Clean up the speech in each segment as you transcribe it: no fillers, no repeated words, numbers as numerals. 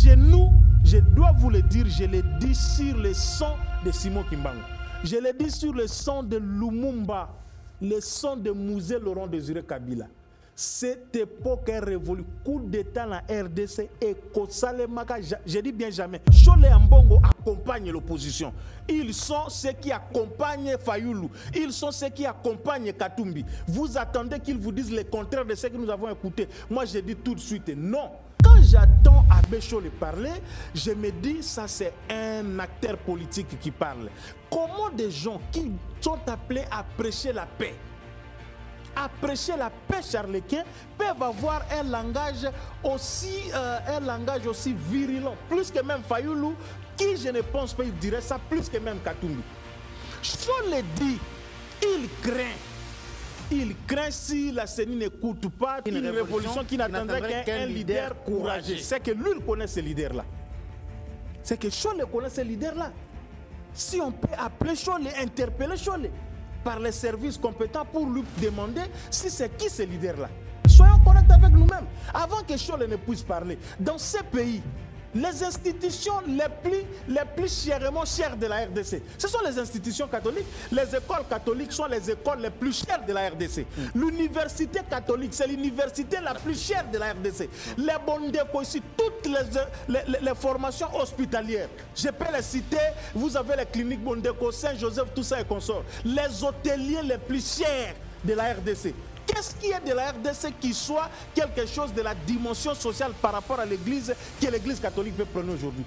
chez nous, je dois vous le dire, je l'ai dit sur le son de Simon Kimbangu. Je l'ai dit sur le son de Lumumba, le son de Mouzé Laurent Désiré Kabila. Cette époque est révolue. Coup d'État dans la RDC et Kosalemaka, je dis bien jamais. Chole Ambongo accompagne l'opposition. Ils sont ceux qui accompagnent Fayoulou. Ils sont ceux qui accompagnent Katumbi. Vous attendez qu'ils vous disent le contraire de ce que nous avons écouté. Moi, je dis tout de suite non. Quand j'attends Abbé Chole parler, je me dis ça c'est un acteur politique qui parle. Comment des gens qui sont appelés à prêcher la paix, charlequin, peuvent avoir un langage aussi virulent, plus que même Fayoulou, qui je ne pense pas, il dirait ça, plus que même Katumbi. Chole dit, il craint si la CENI n'écoute pas une révolution qui n'attendrait qu'un leader courageux. C'est que lui connaît ce leader-là. C'est que Chole connaît ce leader-là. Si on peut appeler Chole, interpeller Chole par les services compétents pour lui demander si c'est qui ce leader-là. Soyons corrects avec nous-mêmes. Avant que Chole ne puisse parler, dans ces pays, les institutions les plus chères de la RDC, ce sont les institutions catholiques. Les écoles catholiques sont les écoles les plus chères de la RDC. L'université catholique, c'est l'université la plus chère de la RDC. Les Bondeko ici, toutes les formations hospitalières, je peux les citer, vous avez les cliniques Bondeko, Saint-Joseph, tout ça et consorts. Les hôteliers les plus chers de la RDC. Qu'est-ce qui est de la RDC qui soit quelque chose de la dimension sociale par rapport à l'église que l'église catholique peut prendre aujourd'hui?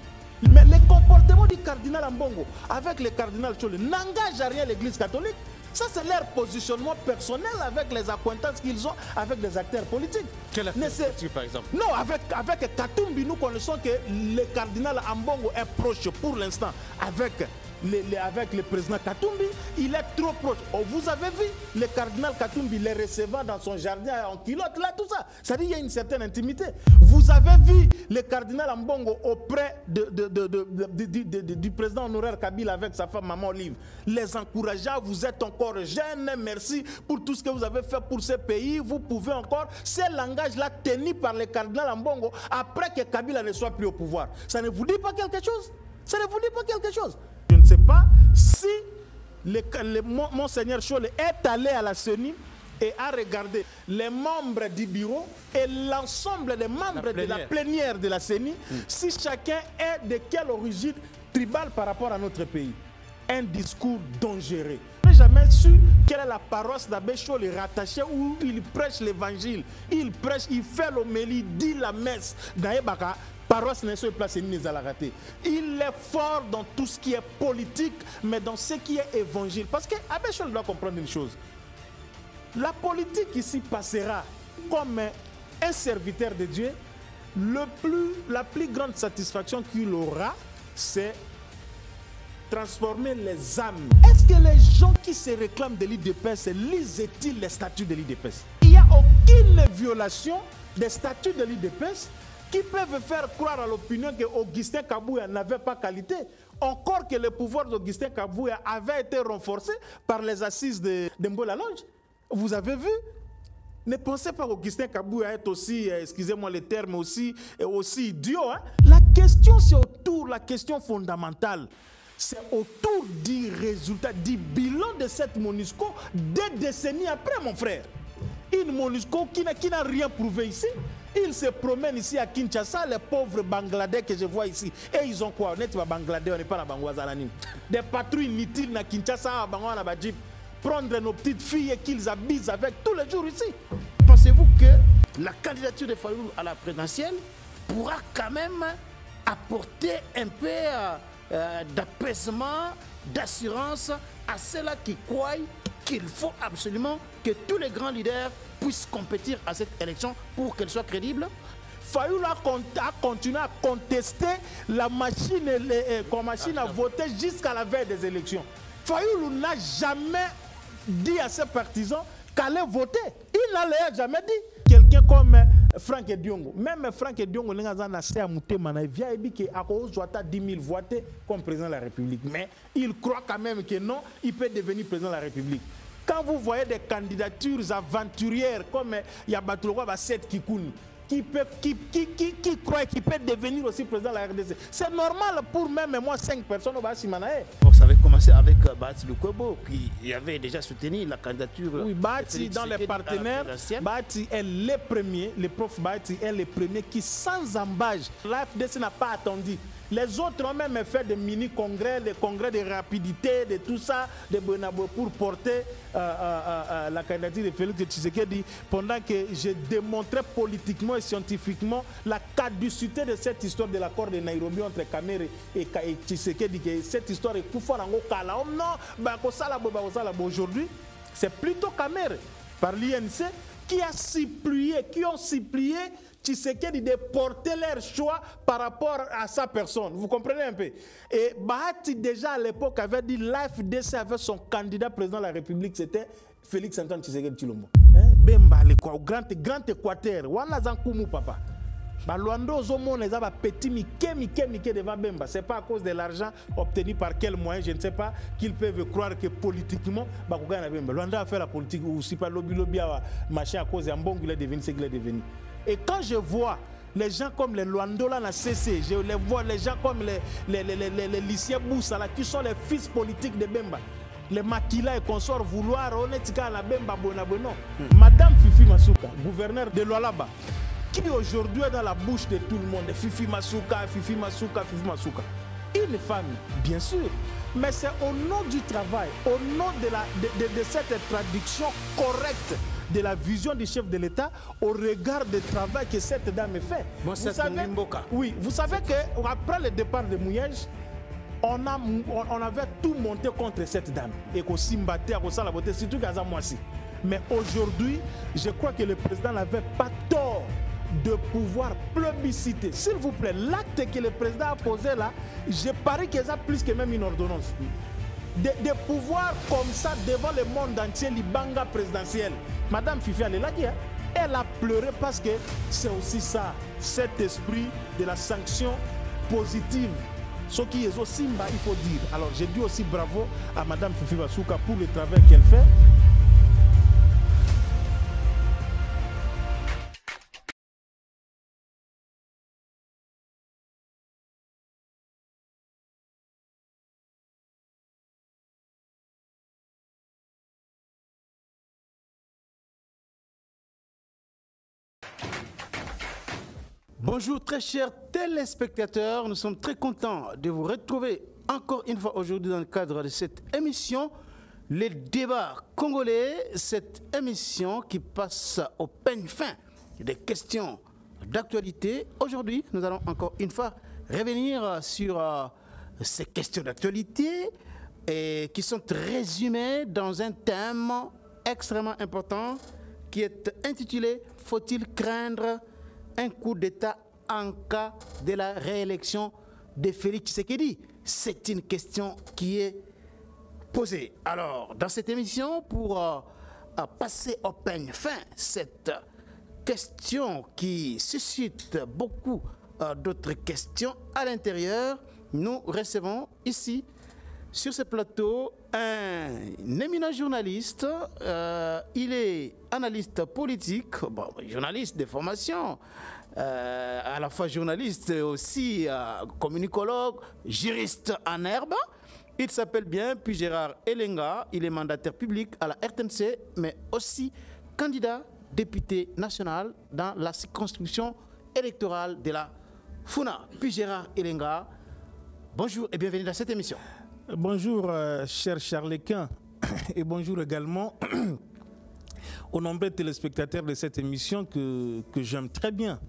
Mais le comportement du cardinal Ambongo avec le cardinal Chole n'engage à rien l'église catholique. Ça, c'est leur positionnement personnel avec les acquaintances qu'ils ont avec des acteurs politiques. Quel acteur politique, par exemple? Non, avec Katumbi, nous connaissons que le cardinal Ambongo est proche pour l'instant avec le président Katumbi. Il est trop proche. Oh, vous avez vu le cardinal Katumbi les recevant dans son jardin en culotte, là, tout ça. Ça dit qu'il y a une certaine intimité. Vous avez vu le cardinal Ambongo auprès du président honoraire Kabila avec sa femme Maman Olive, les encourageant. Vous êtes encore jeune, merci pour tout ce que vous avez fait pour ce pays. Vous pouvez encore, ce langage-là tenu par le cardinal Ambongo après que Kabila ne soit plus au pouvoir. Ça ne vous dit pas quelque chose? Ça ne vous dit pas quelque chose? Je ne sais pas si Monseigneur Chole est allé à la CENI et a regardé les membres du bureau et l'ensemble des membres de la plénière de la CENI, si chacun est de quelle origine tribale par rapport à notre pays. Un discours dangereux. Je n'ai jamais su quelle est la paroisse d'Abbé Chole rattachée où il prêche l'évangile. Il prêche, il fait l'homélie, dit la messe. Daïbaka, paroisse n'est pas place ni à la rater. Il est fort dans tout ce qui est politique, mais dans ce qui est évangile. Parce que Abbé Chole doit comprendre une chose. La politique ici passera comme un serviteur de Dieu. La plus grande satisfaction qu'il aura, c'est transformer les âmes. Est-ce que les gens qui se réclament de l'IDPS lisent-ils les statuts de l'IDPS? Il n'y a aucune violation des statuts de l'IDPS qui peuvent faire croire à l'opinion que Augustin Kabouya n'avait pas qualité. Encore que le pouvoir d'Augustin Kabouya avait été renforcé par les assises de Mbola Longe. Vous avez vu? Ne pensez pas qu'Augustin Kabouya est aussi, excusez-moi le terme, aussi idiot. Hein? La question, c'est autour, la question fondamentale, c'est autour du résultat, du bilan de cette MONUSCO des décennies après, mon frère. Une MONUSCO qui n'a rien prouvé ici. Ils se promènent ici à Kinshasa, les pauvres Bangladais que je vois ici. Et ils ont quoi? On n'est pas Bangladais, on n'est pas la Bangouazalanim. Des patrouilles inutiles à Kinshasa, à Bangouazala, prendre nos petites filles et qu'ils abusent avec tous les jours ici. Pensez-vous que la candidature de Fayoulou à la présidentielle pourra quand même apporter un peu d'apaisement, d'assurance à ceux-là qui croient qu'il faut absolument que tous les grands leaders puissent compétir à cette élection pour qu'elle soit crédible? Fayoulou a continué à contester la machine, à voter jusqu'à la veille des élections. Fayoulou n'a jamais dit à ses partisans qu'allait voter. Il n'a jamais dit. Quelqu'un comme Franck Ediongo, même Franck Ediongo, il vient et dit qu'il a 10 000 votés comme président de la République. Mais il croit quand même que non, il peut devenir président de la République. Quand vous voyez des candidatures aventurières comme Yabatulwa Basset Kikouni, qui croit qu'il peut devenir aussi président de la RDC. C'est normal pour même moi 5 personnes au Bassimanae. Bon, ça avait commencé avec Bahati Lukwebo, qui avait déjà soutenu la candidature. Oui, Bahati, dans les partenaires, Bahati est le premier, le prof Bahati est le premier qui, sans embâche, la FDC n'a pas attendu. Les autres ont même fait des mini-congrès, des congrès de rapidité, de tout ça, de Bonabo pour porter la candidature de Félix Tshisekedi, pendant que j'ai démontré politiquement et scientifiquement la caducité de cette histoire de l'accord de Nairobi entre Kamere et Tshisekedi, que cette histoire est tout fort en Okala. Non, aujourd'hui, c'est plutôt Kamere par l'INC qui ont supplié Tshisekedi de porter leur choix par rapport à sa personne. Vous comprenez un peu? Et Bahati, déjà à l'époque, avait dit l'AFDC avait son candidat président de la République, c'était Félix Antoine Tshisekedi Tshilombo. Bemba, le grand Équateur. Wana zankumu papa. Luando Zomo les a petit Miké devant Bemba. C'est pas à cause de l'argent obtenu par quel moyen, je ne sais pas, qu'ils peuvent croire que politiquement, Bemba. Luando a fait la politique aussi par lobby machin à cause d'un bon qu'il est devenu ce qu'il est devenu. Et quand je vois les gens comme les Luando là, la CC, je les vois les gens comme les lycéens Boussala, qui sont les fils politiques de Bemba, les Makila et consorts vouloir honnêtement à la Bemba Bonabono. Madame Fifi Masuka, gouverneur de Lualaba, qui aujourd'hui est dans la bouche de tout le monde, Fifi Masuka. Une femme, bien sûr, mais c'est au nom du travail, au nom de cette traduction correcte de la vision du chef de l'État au regard du travail que cette dame fait. Bon, vous savez qu'après le départ de Mouyège, on avait tout monté contre cette dame. Et qu'on s'y battait à la beauté, surtout qu'à Moissi. Mais aujourd'hui, je crois que le président n'avait pas tort de pouvoir plébisciter. S'il vous plaît, l'acte que le président a posé là, je parie qu'il y a plus que même une ordonnance. De pouvoir comme ça devant le monde entier, l'Ibanga présidentiel. Madame Fifi, elle est là, elle a pleuré parce que c'est aussi ça, cet esprit de la sanction positive. Ce qui est aussi, il faut dire. Alors, j'ai dit aussi bravo à Madame Fifi Masuka pour le travail qu'elle fait. Bonjour très chers téléspectateurs, nous sommes très contents de vous retrouver encore une fois aujourd'hui dans le cadre de cette émission, les débats congolais, cette émission qui passe au peigne fin des questions d'actualité. Aujourd'hui, nous allons encore une fois revenir sur ces questions d'actualité qui sont résumées dans un thème extrêmement important qui est intitulé « Faut-il craindre un coup d'État en cas de la réélection de Félix Tshisekedi ?» C'est une question qui est posée. Alors, dans cette émission, pour passer au peigne fin, cette question qui suscite beaucoup d'autres questions à l'intérieur, nous recevons ici, sur ce plateau, un éminent journaliste. Il est analyste politique, bon, journaliste de formation, à la fois journaliste et aussi communicologue, juriste en herbe. Il s'appelle bien Puis-Gérard Elenga. Il est mandataire public à la RTNC, mais aussi candidat député national dans la circonscription électorale de la Funa. Puis-Gérard Elenga, bonjour et bienvenue dans cette émission. Bonjour, cher Charlequin, et bonjour également aux nombreux téléspectateurs de cette émission que j'aime très bien.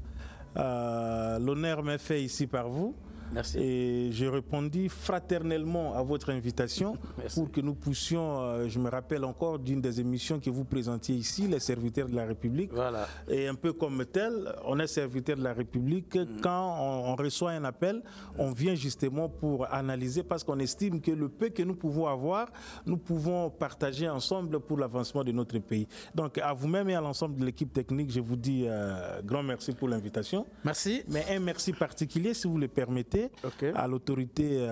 L'honneur m'est fait ici par vous. Merci. Et j'ai répondu fraternellement à votre invitation. Merci. Pour que nous puissions, je me rappelle encore d'une des émissions que vous présentiez ici, les serviteurs de la République. Voilà. Et un peu comme tel, on est serviteur de la République. Quand on reçoit un appel, on vient justement pour analyser parce qu'on estime que le peu que nous pouvons avoir, nous pouvons partager ensemble pour l'avancement de notre pays. Donc à vous-même et à l'ensemble de l'équipe technique, je vous dis grand merci pour l'invitation. Merci. Mais un merci particulier, si vous le permettez, Okay. à l'autorité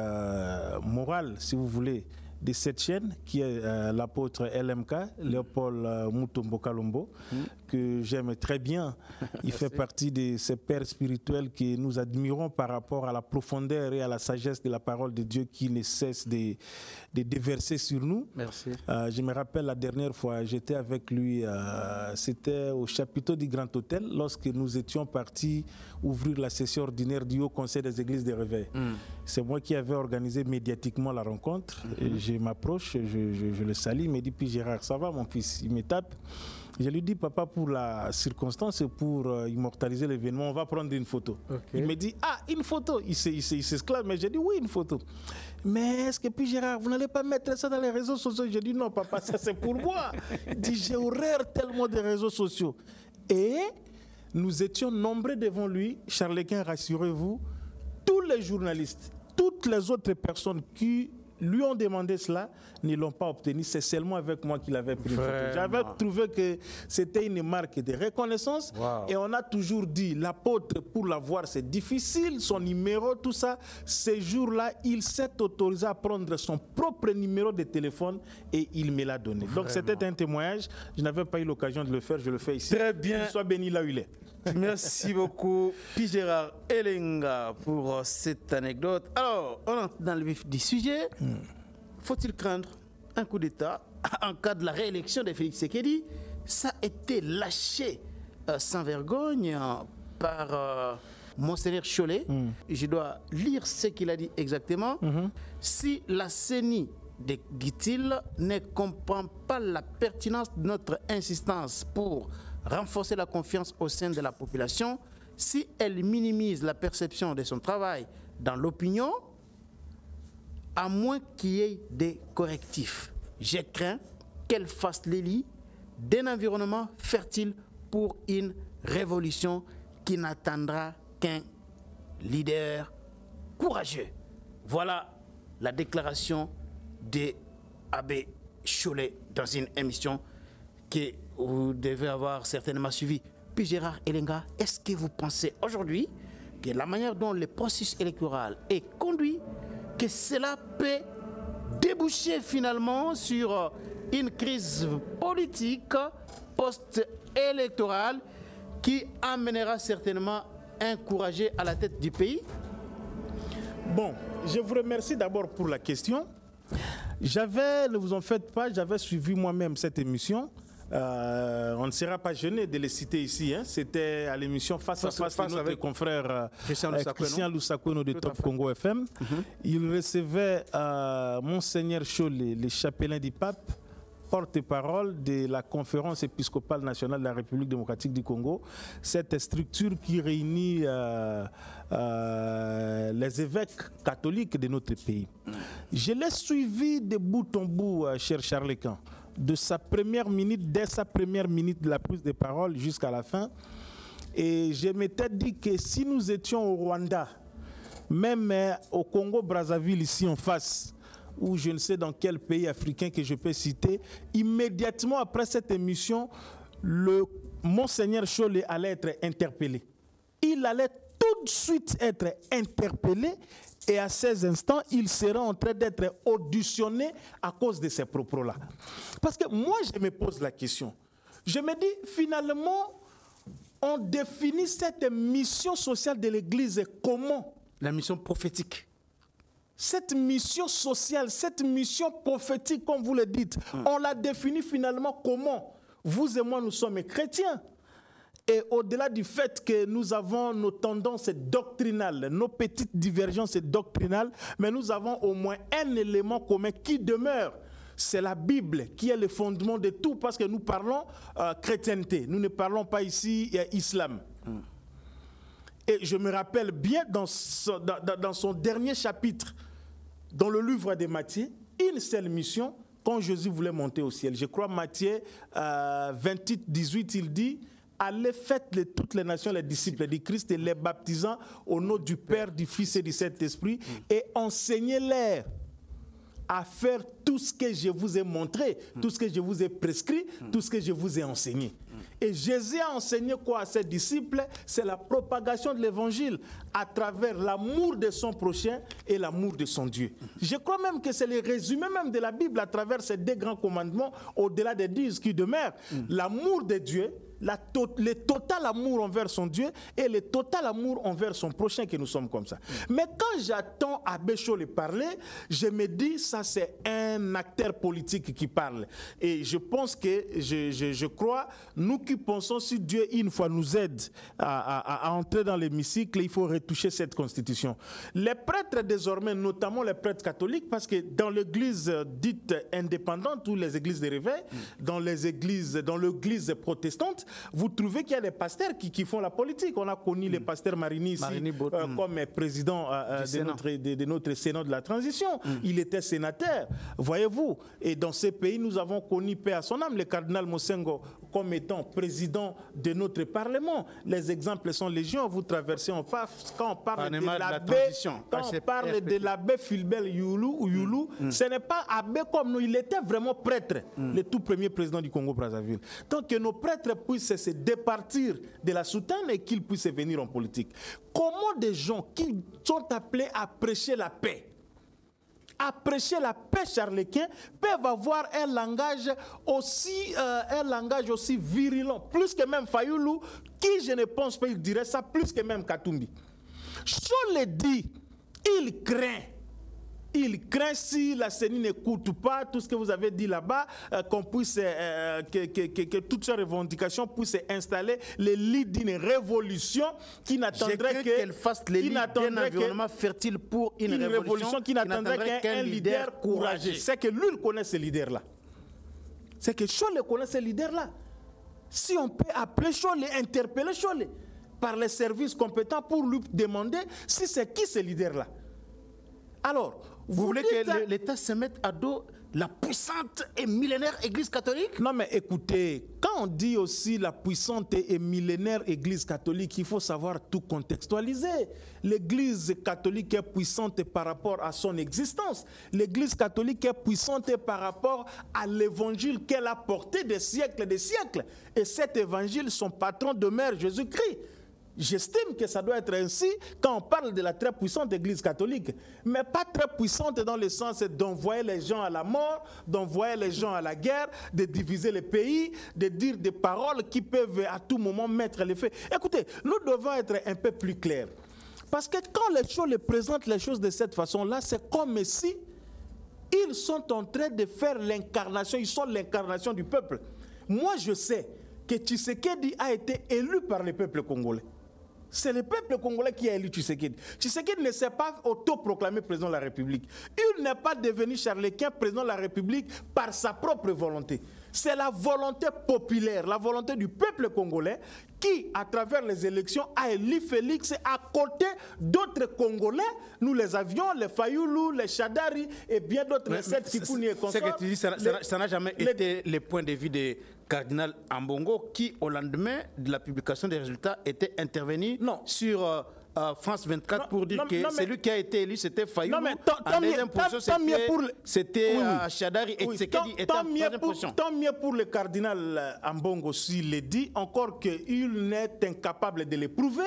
morale, si vous voulez, de cette chaîne, qui est l'apôtre LMK, Léopold Mutombo Kalombo, que j'aime très bien. Il fait partie de ces pères spirituels que nous admirons par rapport à la profondeur et à la sagesse de la parole de Dieu qui ne cesse de déverser sur nous. Merci. Je me rappelle la dernière fois, j'étais avec lui, c'était au chapiteau du Grand Hôtel, lorsque nous étions partis ouvrir la session ordinaire du Haut Conseil des Églises de Réveil. C'est moi qui avais organisé médiatiquement la rencontre. Et je m'approche, je le salue, il me dit, puis Gérard, ça va mon fils? Il me tape. Je lui dis, papa, pour la circonstance et pour immortaliser l'événement, on va prendre une photo. Il me dit, ah, une photo. Il s'exclame, mais j'ai dit, oui, une photo. Mais est-ce que, puis Gérard, vous n'allez pas mettre ça dans les réseaux sociaux? J'ai dit, non, papa, ça c'est pour moi. Il dit, j'ai horreur tellement des réseaux sociaux. Et nous étions nombreux devant lui. Charles-Quint, rassurez-vous, tous les journalistes, toutes les autres personnes qui lui ont demandé cela, ne l'ont pas obtenu. C'est seulement avec moi qu'il avait pris une photo. J'avais trouvé que c'était une marque de reconnaissance. Et on a toujours dit, l'apôtre, pour l'avoir, c'est difficile, son numéro, tout ça. Ces jours-là, il s'est autorisé à prendre son propre numéro de téléphone et il me l'a donné. Donc c'était un témoignage. Je n'avais pas eu l'occasion de le faire, je le fais ici. Très bien. Qu'il soit béni là où il est. Merci beaucoup, Pi Gérard Elenga, pour cette anecdote. Alors, on entre dans le vif du sujet. Faut-il craindre un coup d'État en cas de la réélection de Félix Tshisekedi? Ça a été lâché sans vergogne par Monseigneur Chollet. Je dois lire ce qu'il a dit exactement. Si la CENI, dit-il, ne comprend pas la pertinence de notre insistance pour renforcer la confiance au sein de la population, si elle minimise la perception de son travail dans l'opinion, à moins qu'il y ait des correctifs. Je crains qu'elle fasse l'élit d'un environnement fertile pour une révolution qui n'attendra qu'un leader courageux. Voilà la déclaration d'Abbé Chollet dans une émission que vous devez avoir certainement suivi. Puis Gérard Elenga, est-ce que vous pensez aujourd'hui que la manière dont le processus électoral est conduit, que cela peut déboucher finalement sur une crise politique post-électorale qui amènera certainement un courageux à la tête du pays? Bon, je vous remercie d'abord pour la question. Ne vous en faites pas, j'avais suivi moi-même cette émission. On ne sera pas gêné de les citer ici. C'était à l'émission Face à Face de notre confrère Christian Lusakoueno de Top Congo FM. Il recevait Monseigneur Chollet, le chapelain du pape, porte-parole de la conférence épiscopale nationale de la République démocratique du Congo, cette structure qui réunit les évêques catholiques de notre pays. Je l'ai suivi de bout en bout, cher Charles-Quint, dès sa première minute de la prise de parole jusqu'à la fin. Et je m'étais dit que si nous étions au Rwanda, même au Congo-Brazzaville, ici en face, ou je ne sais dans quel pays africain que je peux citer, immédiatement après cette émission, le Monseigneur Chollet allait être interpellé. Il allait tout de suite être interpellé et à ces instants, il sera en train d'être auditionné à cause de ces propos-là. Parce que moi, je me pose la question. Je me dis, finalement, on définit cette mission sociale de l'Église comment? La mission prophétique. Cette mission sociale, cette mission prophétique, comme vous le dites, on la définit finalement comment? Vous et moi, nous sommes chrétiens. Et au-delà du fait que nous avons nos tendances doctrinales, nos petites divergences doctrinales, mais nous avons au moins un élément commun qui demeure. C'est la Bible qui est le fondement de tout, parce que nous parlons chrétienté. Nous ne parlons pas ici islam. Et je me rappelle bien dans son dernier chapitre, dans le livre de Matthieu, une seule mission, quand Jésus voulait monter au ciel. Je crois Matthieu 28, 18, il dit: allez, faites de toutes les nations les disciples du Christ et les baptisant au nom du Père, du Fils et du Saint-Esprit, et enseignez-les à faire tout ce que je vous ai montré, tout ce que je vous ai prescrit, tout ce que je vous ai enseigné. Et Jésus a enseigné quoi à ses disciples? C'est la propagation de l'évangile à travers l'amour de son prochain et l'amour de son Dieu. Je crois même que c'est le résumé même de la Bible à travers ces 2 grands commandements, au-delà des 10 qui demeurent. L'amour de Dieu, le total amour envers son Dieu et le total amour envers son prochain, que nous sommes comme ça. Mais quand j'attends Abbé Chole parler, je me dis, ça c'est un acteur politique qui parle. Et je pense que, je crois, nous qui pensons, si Dieu une fois nous aide à entrer dans l'hémicycle, il faut retoucher cette constitution. Les prêtres désormais, notamment les prêtres catholiques, parce que dans l'église dite indépendante ou les églises de réveil, dans l'église protestante, vous trouvez qu'il y a des pasteurs qui font la politique. On a connu le pasteur Marini ici comme président de notre Sénat de la transition. Il était sénateur, voyez-vous. Et dans ces pays, nous avons connu, paix à son âme, le cardinal Mosengo comme étant président de notre Parlement. Les exemples sont légion. Vous traversez en face, quand on parle de l'abbé Philbert Youlou, ce n'est pas abbé comme nous, il était vraiment prêtre, le tout premier président du Congo-Brazzaville. Tant que nos prêtres puissent se départir de la soutane et qu'ils puissent venir en politique. Comment des gens qui sont appelés à prêcher la paix, charlequin, peuvent avoir un langage aussi virulent, plus que même Fayoulou, qui, je ne pense pas, il dirait ça, plus que même Katumbi. Je le dis, il craint, si la CENI n'écoute pas tout ce que vous avez dit là-bas, qu'on puisse, que toutes ces revendications puissent installer les lits d'une révolution qui n'attendrait qu'elle fasse les lits d'un environnement fertile pour une révolution qui n'attendrait qu'un leader courageux. C'est que lui, il connaît ce leader-là. C'est que Chole connaît ce leader-là. Si on peut appeler Chole, interpeller Chole par les services compétents pour lui demander si c'est qui ce leader-là. Alors, vous voulez que l'État se mette à dos la puissante et millénaire Église catholique? Non, mais écoutez, quand on dit aussi la puissante et millénaire Église catholique, il faut savoir tout contextualiser. L'Église catholique est puissante par rapport à son existence. L'Église catholique est puissante par rapport à l'évangile qu'elle a porté des siècles et des siècles. Et cet évangile, son patron demeure Jésus-Christ. J'estime que ça doit être ainsi quand on parle de la très puissante Église catholique, mais pas très puissante dans le sens d'envoyer les gens à la mort, d'envoyer les gens à la guerre, de diviser le pays, de dire des paroles qui peuvent à tout moment mettre les faits. Écoutez, nous devons être un peu plus clairs. Parce que quand les choses les présentent les choses de cette façon-là, c'est comme si ils sont en train de faire l'incarnation, ils sont l'incarnation du peuple. Moi, je sais que Tshisekedi a été élu par le peuple congolais. C'est le peuple congolais qui a élu Tshisekedi. Tshisekedi ne s'est pas autoproclamé président de la République. Il n'est pas devenu Charles-Quint président de la République par sa propre volonté. C'est la volonté populaire, la volonté du peuple congolais qui, à travers les élections, a élu Félix à côté d'autres Congolais. Nous les avions, les Fayoulou, les Chadari et bien d'autres, les Sept Kikouni et consorts. C'est que tu dis, ça n'a jamais été le point de vue des cardinal Ambongo qui, au lendemain de la publication des résultats, était intervenu sur France 24 pour dire que celui qui a été élu, c'était Fayoulou. En deuxième position, c'était Chadari et Tshisekedi était en troisième position. Tant mieux pour le cardinal Ambongo s'il le dit, encore qu'il n'est incapable de le prouver.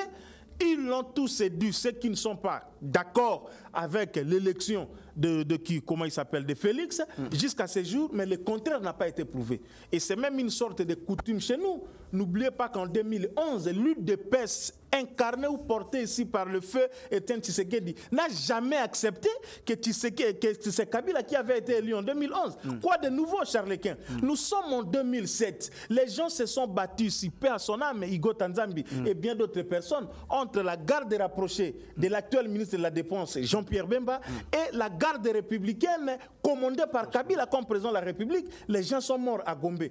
Ils l'ont tous dit, ceux qui ne sont pas d'accord avec l'élection de qui, comment il s'appelle, de Félix, jusqu'à ce jour, mais le contraire n'a pas été prouvé. Et c'est même une sorte de coutume chez nous. N'oubliez pas qu'en 2011, lutte de paix incarnée ou portée ici par le feu Étienne Tshisekedi n'a jamais accepté que c'est Kabila qui avait été élu en 2011. Quoi de nouveau, Charles-Quint? Nous sommes en 2007. Les gens se sont battus ici, paix à son âme, Igo Tanzambi et bien d'autres personnes, entre la garde rapprochée de l'actuel ministre de la Défense, Jean-Pierre Bemba, et la garde républicaine commandée par Kabila comme président de la République. Les gens sont morts à Gombe.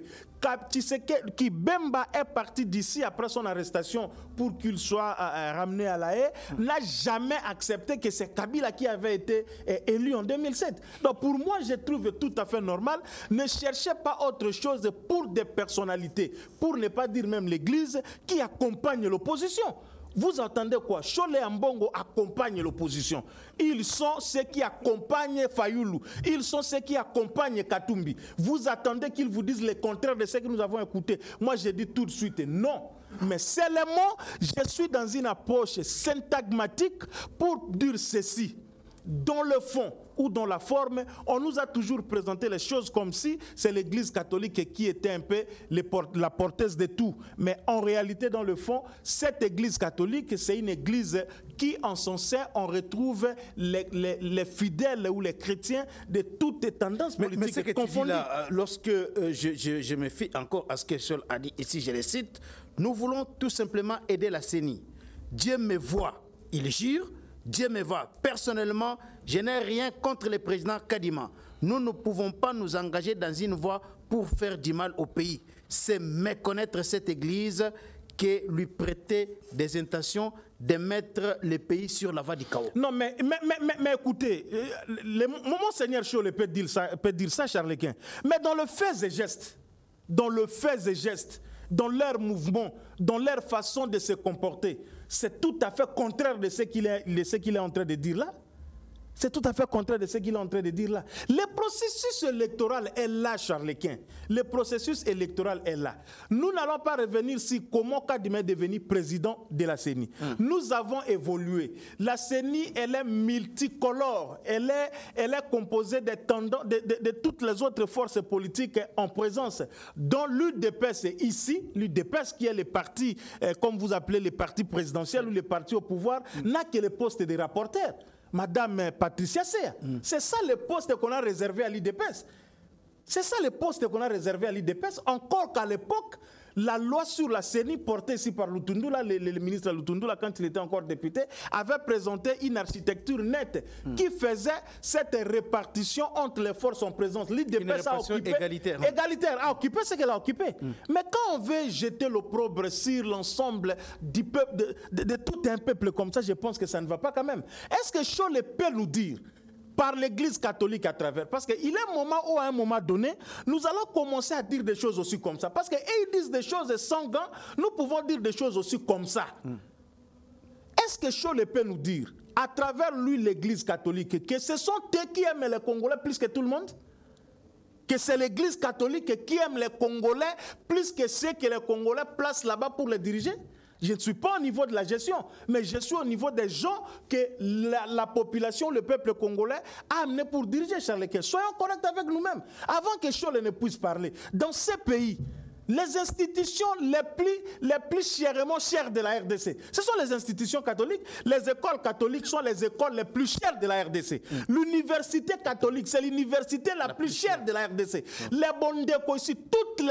Tshisekedi, Bemba est parti d'ici après son arrestation pour qu'il soit ramené à la haie, n'a jamais accepté que c'est Kabila qui avait été élu en 2007. Donc pour moi, je trouve tout à fait normal. Ne cherchez pas autre chose pour des personnalités, pour ne pas dire même l'Église, qui accompagne l'opposition. Vous entendez quoi? Chole et Ambongo accompagnent l'opposition. Ils sont ceux qui accompagnent Fayoulou. Ils sont ceux qui accompagnent Katumbi. Vous attendez qu'ils vous disent le contraire de ce que nous avons écouté. Moi, je dis tout de suite non. Mais seulement, je suis dans une approche syntagmatique pour dire ceci. Dans le fond ou dans la forme, on nous a toujours présenté les choses comme si c'est l'Église catholique qui était un peu la porteuse de tout. Mais en réalité, dans le fond, cette Église catholique, c'est une Église qui, en son sein, on retrouve les fidèles ou les chrétiens de toutes les tendances politiques mais ce que confondues. tu dis là, lorsque je me fie encore à ce que Sol a dit ici, je le cite, nous voulons tout simplement aider la CENI. Dieu me voit, il jure. Dieu me voit. Personnellement, je n'ai rien contre le président Kadima. Nous ne pouvons pas nous engager dans une voie pour faire du mal au pays. C'est méconnaître cette église qui lui prêtait des intentions de mettre le pays sur la voie du chaos. Non, mais écoutez, Monseigneur Chole peut dire ça, Charlequin. Mais dans le fait et geste, dans leur mouvement, dans leur façon de se comporter, c'est tout à fait contraire de ce qu'il est en train de dire là. C'est tout à fait contraire de ce qu'il est en train de dire là. Le processus électoral est là, Charlequin. Le processus électoral est là. Nous n'allons pas revenir sur comment Kadima est devenu président de la CENI. Nous avons évolué. La CENI, elle est multicolore. Elle est composée de toutes les autres forces politiques en présence. Dans l'UDPS, ici, l'UDPS qui est le parti, comme vous appelez les partis présidentiels ou les partis au pouvoir, n'a que le poste de rapporteur. Madame Patricia Sea. C'est ça le poste qu'on a réservé à l'IDPS. C'est ça le poste qu'on a réservé à l'IDPS. Encore qu'à l'époque, la loi sur la CENI portée ici par Lutundula, le ministre Lutundula, quand il était encore député, avait présenté une architecture nette qui faisait cette répartition entre les forces en présence. L'IDPS a occupé... Égalitaire. A occupé ce qu'elle a occupé. Mais quand on veut jeter l'opprobre sur l'ensemble du peuple, de tout un peuple comme ça, je pense que ça ne va pas quand même. Est-ce que Chole peut nous dire par l'Église catholique à travers? Parce qu'il y a un moment où, à un moment donné, nous allons commencer à dire des choses aussi comme ça. Parce qu'ils disent des choses sans gants, nous pouvons dire des choses aussi comme ça. Est-ce que Chole peut nous dire, à travers lui, l'Église catholique, que ce sont eux qui aiment les Congolais plus que tout le monde? Que c'est l'Église catholique qui aime les Congolais plus que ceux que les Congolais placent là-bas pour les diriger? Je ne suis pas au niveau de la gestion, mais je suis au niveau des gens que la population, le peuple congolais a amené pour diriger, Charlequin. Soyons corrects avec nous-mêmes. Avant que Chole ne puisse parler, dans ces pays, les institutions les plus chèrement chères de la RDC, ce sont les institutions catholiques. Les écoles catholiques sont les écoles les plus chères de la RDC. L'université catholique, c'est l'université la plus chère de la RDC. Les Bondeko ici, toutes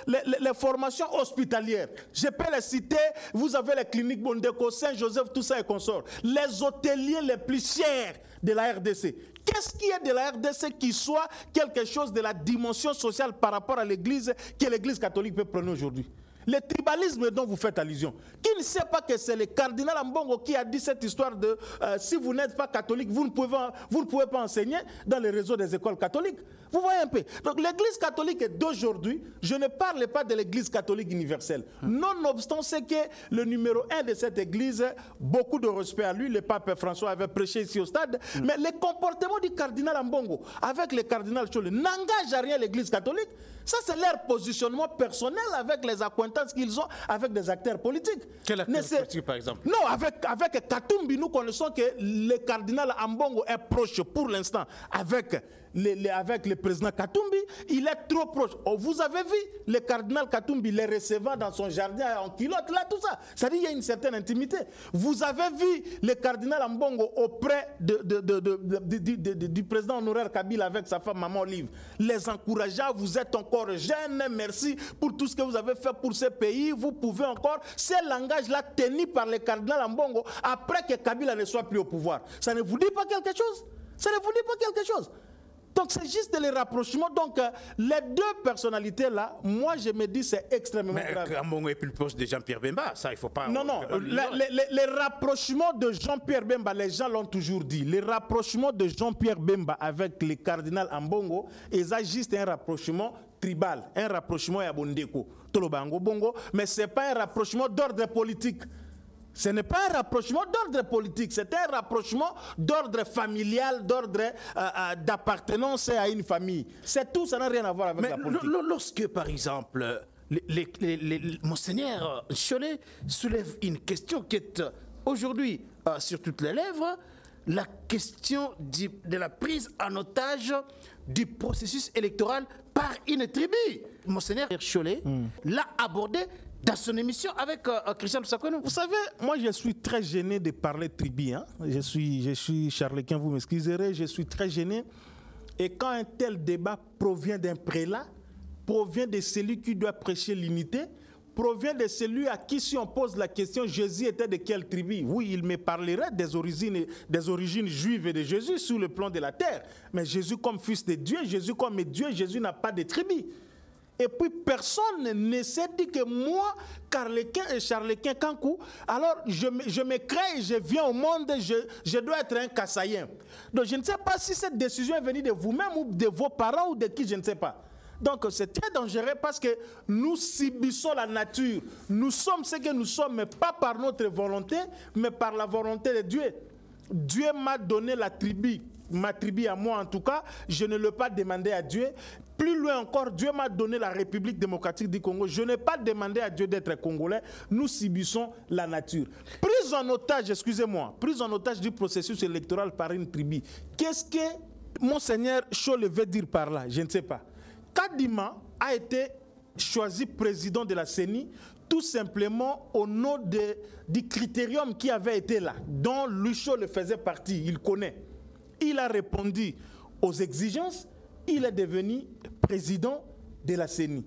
les formations hospitalières, je peux les citer, vous avez les cliniques Bondeko, Saint-Joseph, tout ça et consorts. Les hôteliers les plus chers de la RDC. Qu'est-ce qui est de la RDC qui soit quelque chose de la dimension sociale par rapport à l'Église que l'Église catholique peut prendre aujourd'hui? Le tribalisme dont vous faites allusion. Qui ne sait pas que c'est le cardinal Ambongo qui a dit cette histoire de si vous n'êtes pas catholique, vous ne pouvez pas enseigner dans les réseaux des écoles catholiques. Vous voyez un peu. Donc l'Église catholique d'aujourd'hui, je ne parle pas de l'Église catholique universelle. Nonobstant ce que le numéro 1 de cette Église, beaucoup de respect à lui, le pape François avait prêché ici au stade, mais le comportement du cardinal Ambongo avec le cardinal Chole n'engage à rien l'Église catholique. Ça, c'est leur positionnement personnel avec les accointances qu'ils ont avec des acteurs politiques. Quel acteur politique, par exemple? Non, avec Katumbi, nous connaissons que le cardinal Ambongo est proche pour l'instant avec le président Katumbi. Il est trop proche. Oh, vous avez vu le cardinal Katumbi les recevant dans son jardin en culotte, là, tout ça. Ça dit qu'il y a une certaine intimité. Vous avez vu le cardinal Ambongo auprès du président honoraire Kabila avec sa femme Maman Olive. Les encourageants, vous êtes encore jeunes, merci pour tout ce que vous avez fait pour ce pays. Vous pouvez encore, ce langage-là tenu par le cardinal Ambongo après que Kabila ne soit plus au pouvoir. Ça ne vous dit pas quelque chose? Ça ne vous dit pas quelque chose? Donc c'est juste le rapprochement. Donc les deux personnalités-là, moi je me dis c'est extrêmement grave. Mais Ambongo est plus proche de Jean-Pierre Bemba, ça il ne faut pas... Non, les rapprochements de Jean-Pierre Bemba, les gens l'ont toujours dit. Les rapprochements de Jean-Pierre Bemba avec le cardinal Ambongo, ils ont juste un rapprochement tribal, un rapprochement à Bondeko, Tolobango, Bongo, mais ce n'est pas un rapprochement d'ordre politique. Ce n'est pas un rapprochement d'ordre politique, c'est un rapprochement d'ordre familial, d'ordre d'appartenance à une famille. C'est tout, ça n'a rien à voir avec la politique. Lorsque, par exemple, Monseigneur Cholet soulève une question qui est aujourd'hui sur toutes les lèvres, la question de la prise en otage du processus électoral par une tribu. Monseigneur Cholet l'a abordé dans son émission avec Christian Sakonou. Vous savez, moi je suis très gêné de parler tribu. Hein? Je suis charlequin, vous m'excuserez, je suis très gêné. Et quand un tel débat provient d'un prélat, provient de celui qui doit prêcher l'unité, provient de celui à qui, si on pose la question, Jésus était de quelle tribu? Oui, il me parlerait des origines juives de Jésus sur le plan de la terre. Mais Jésus comme fils de Dieu, Jésus comme Dieu, Jésus n'a pas de tribu. Et puis personne ne s'est dit que moi, Carlequin et Charlequin Kankou, alors je me crée, je viens au monde, je dois être un Kassaïen. Donc je ne sais pas si cette décision est venue de vous-même ou de vos parents ou de qui, je ne sais pas. Donc c'est très dangereux parce que nous subissons la nature. Nous sommes ce que nous sommes, mais pas par notre volonté, mais par la volonté de Dieu. Dieu m'a donné la tribu, ma tribu à moi en tout cas, je ne l'ai pas demandé à Dieu. Plus loin encore, Dieu m'a donné la République démocratique du Congo. Je n'ai pas demandé à Dieu d'être congolais. Nous subissons la nature. Prise en otage, excusez-moi, prise en otage du processus électoral par une tribu. Qu'est-ce que Monseigneur Cholet veut dire par là? Je ne sais pas. Kadima a été choisi président de la CENI tout simplement au nom du critérium qui avait été là, dont Lucho le faisait partie, il connaît. Il a répondu aux exigences, il est devenu président de la CENI.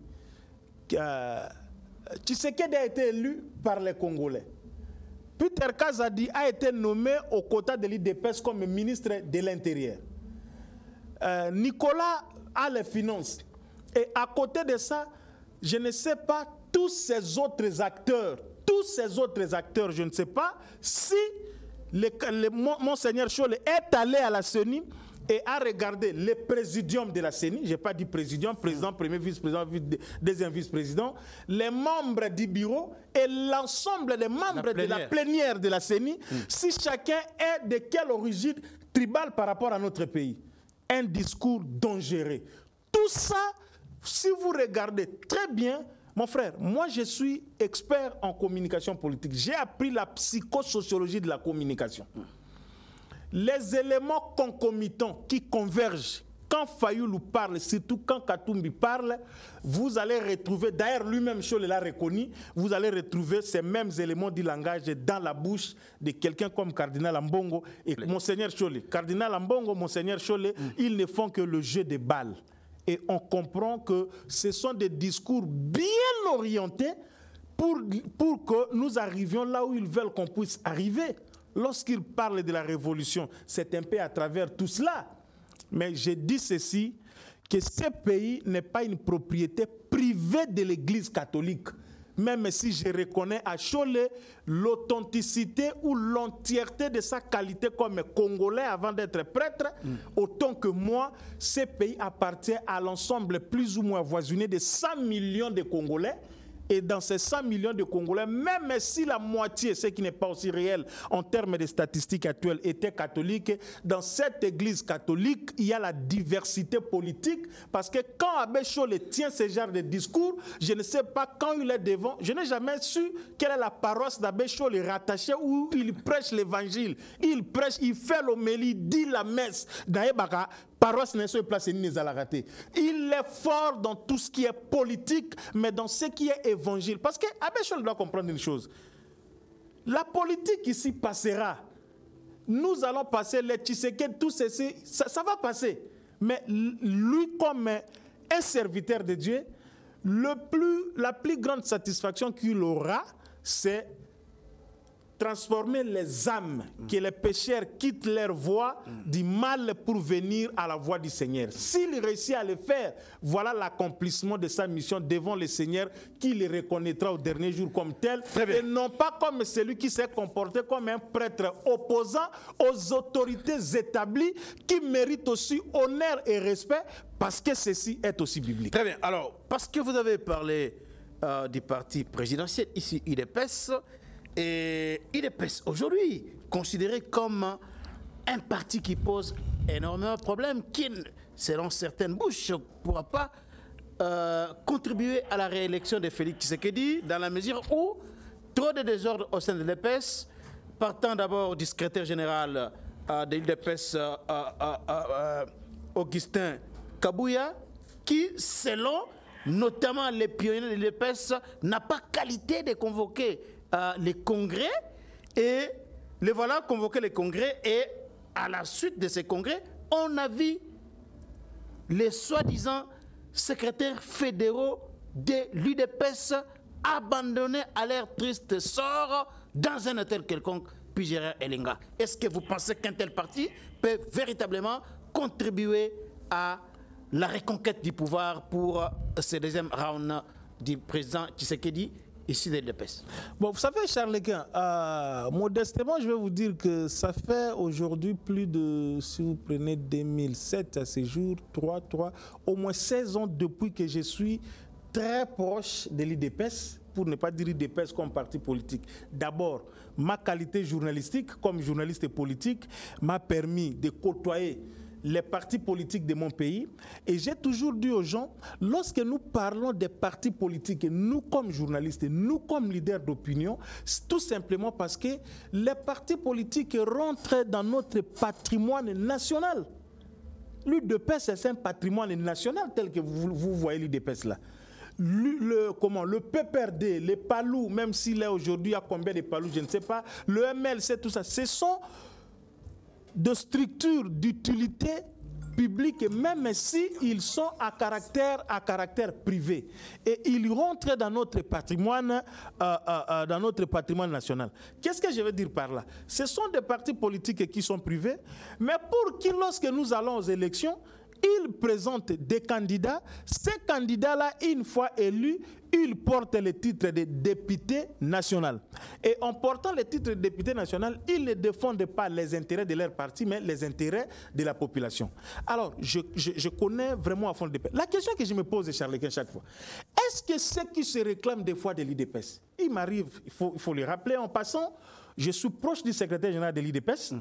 Tshisekedi a été élu par les Congolais. Peter Kazadi a été nommé au quota de l'IDPS comme ministre de l'Intérieur. Nicolas a les finances. Et à côté de ça, je ne sais pas, tous ces autres acteurs, je ne sais pas si Monseigneur Cholet est allé à la CENI et a regardé le présidium de la CENI, je n'ai pas dit présidium, président, premier vice-président, deuxième vice-président, les membres du bureau et l'ensemble des membres de la plénière de la CENI, si chacun est de quelle origine tribale par rapport à notre pays. Un discours dangereux. Tout ça, si vous regardez très bien, mon frère, moi je suis expert en communication politique. J'ai appris la psychosociologie de la communication. Les éléments concomitants qui convergent, quand Fayoulou parle, surtout quand Katumbi parle, vous allez retrouver, d'ailleurs lui-même Cholet l'a reconnu, vous allez retrouver ces mêmes éléments du langage dans la bouche de quelqu'un comme Cardinal Ambongo et Monseigneur Cholet. Cardinal Ambongo, Monseigneur Cholet, ils ne font que le jeu des balles. Et on comprend que ce sont des discours bien orientés pour que nous arrivions là où ils veulent qu'on puisse arriver. Lorsqu'ils parlent de la révolution, c'est un peu à travers tout cela. Mais je dis ceci, que ce pays n'est pas une propriété privée de l'Église catholique. Même si je reconnais à Cholet l'authenticité ou l'entièreté de sa qualité comme Congolais avant d'être prêtre, autant que moi, ce pays appartient à l'ensemble plus ou moins voisiné de 100 millions de Congolais. Et dans ces 100 millions de Congolais, même si la moitié, ce qui n'est pas aussi réel en termes de statistiques actuelles, était catholique, dans cette église catholique, il y a la diversité politique. Parce que quand Abbé Cholet tient ce genre de discours, je ne sais pas quand il est devant, je n'ai jamais su quelle est la paroisse d'Abbé Cholet rattachée où il prêche l'évangile. Il prêche, il fait l'homélie, dit la messe. Paroisse n'est pas place ni raté. Il est fort dans tout ce qui est politique, mais dans ce qui est évangile. Parce que Abbé Cholet doit comprendre une chose. La politique ici passera. Nous allons passer les Tshisekedi, tout ceci, ça va passer. Mais lui, comme un serviteur de Dieu, la plus grande satisfaction qu'il aura, c'est transformer les âmes, que les pécheurs quittent leur voie du mal pour venir à la voie du Seigneur. S'il réussit à le faire, voilà l'accomplissement de sa mission devant le Seigneur qui le reconnaîtra au dernier jour comme tel, et non pas comme celui qui s'est comporté comme un prêtre opposant aux autorités établies qui méritent aussi honneur et respect parce que ceci est aussi biblique. Très bien. Alors, parce que vous avez parlé du parti présidentiel, ici UDPS, Et UDPS, aujourd'hui, considéré comme un parti qui pose énormément de problèmes, qui, selon certaines bouches, ne pourra pas contribuer à la réélection de Félix Tshisekedi, dans la mesure où trop de désordre au sein de l'UDPS, partant d'abord du secrétaire général de l'UDPS, Augustin Kabouya, qui, selon notamment les pionniers de l'UDPS, n'a pas qualité de convoquer les congrès, et les voilà convoquer les congrès, et à la suite de ces congrès, on a vu les soi-disant secrétaires fédéraux de l'UDPS abandonnés à leur triste sort dans un hôtel quelconque, puis Gérard Elenga. Est-ce que vous pensez qu'un tel parti peut véritablement contribuer à la reconquête du pouvoir pour ce deuxième round du président Tshisekedi ici de l'UDPS? Bon, vous savez, Charles Quin, modestement, je vais vous dire que ça fait aujourd'hui plus de, si vous prenez 2007 à ce jour, au moins 16 ans depuis que je suis très proche de l'UDPS, pour ne pas dire l'UDPS comme parti politique. D'abord, ma qualité journalistique comme journaliste politique m'a permis de côtoyer les partis politiques de mon pays. Et j'ai toujours dit aux gens, lorsque nous parlons des partis politiques, nous comme journalistes, nous comme leaders d'opinion, c'est tout simplement parce que les partis politiques rentrent dans notre patrimoine national. L'UDPS, c'est un patrimoine national tel que vous voyez l'UDPS là. Le PPRD, les PALU, même s'il est aujourd'hui à combien de PALU, je ne sais pas, le MLC, tout ça, ce sont de structures d'utilité publique, même s'ils sont à caractère privé. Et ils rentrent dans notre patrimoine, national. Qu'est-ce que je veux dire par là? Ce sont des partis politiques qui sont privés, mais pour qui, lorsque nous allons aux élections, ils présentent des candidats. Ces candidats-là, une fois élus, ils portent le titre de député national. Et en portant le titre de député national, ils ne défendent pas les intérêts de leur parti, mais les intérêts de la population. Alors, je connais vraiment à fond l'UDPS. La question que je me pose, Charles Quin, chaque fois, est-ce que ceux qui se réclament des fois de l'UDPS, il m'arrive, il faut le rappeler en passant, je suis proche du secrétaire général de l'UDPS,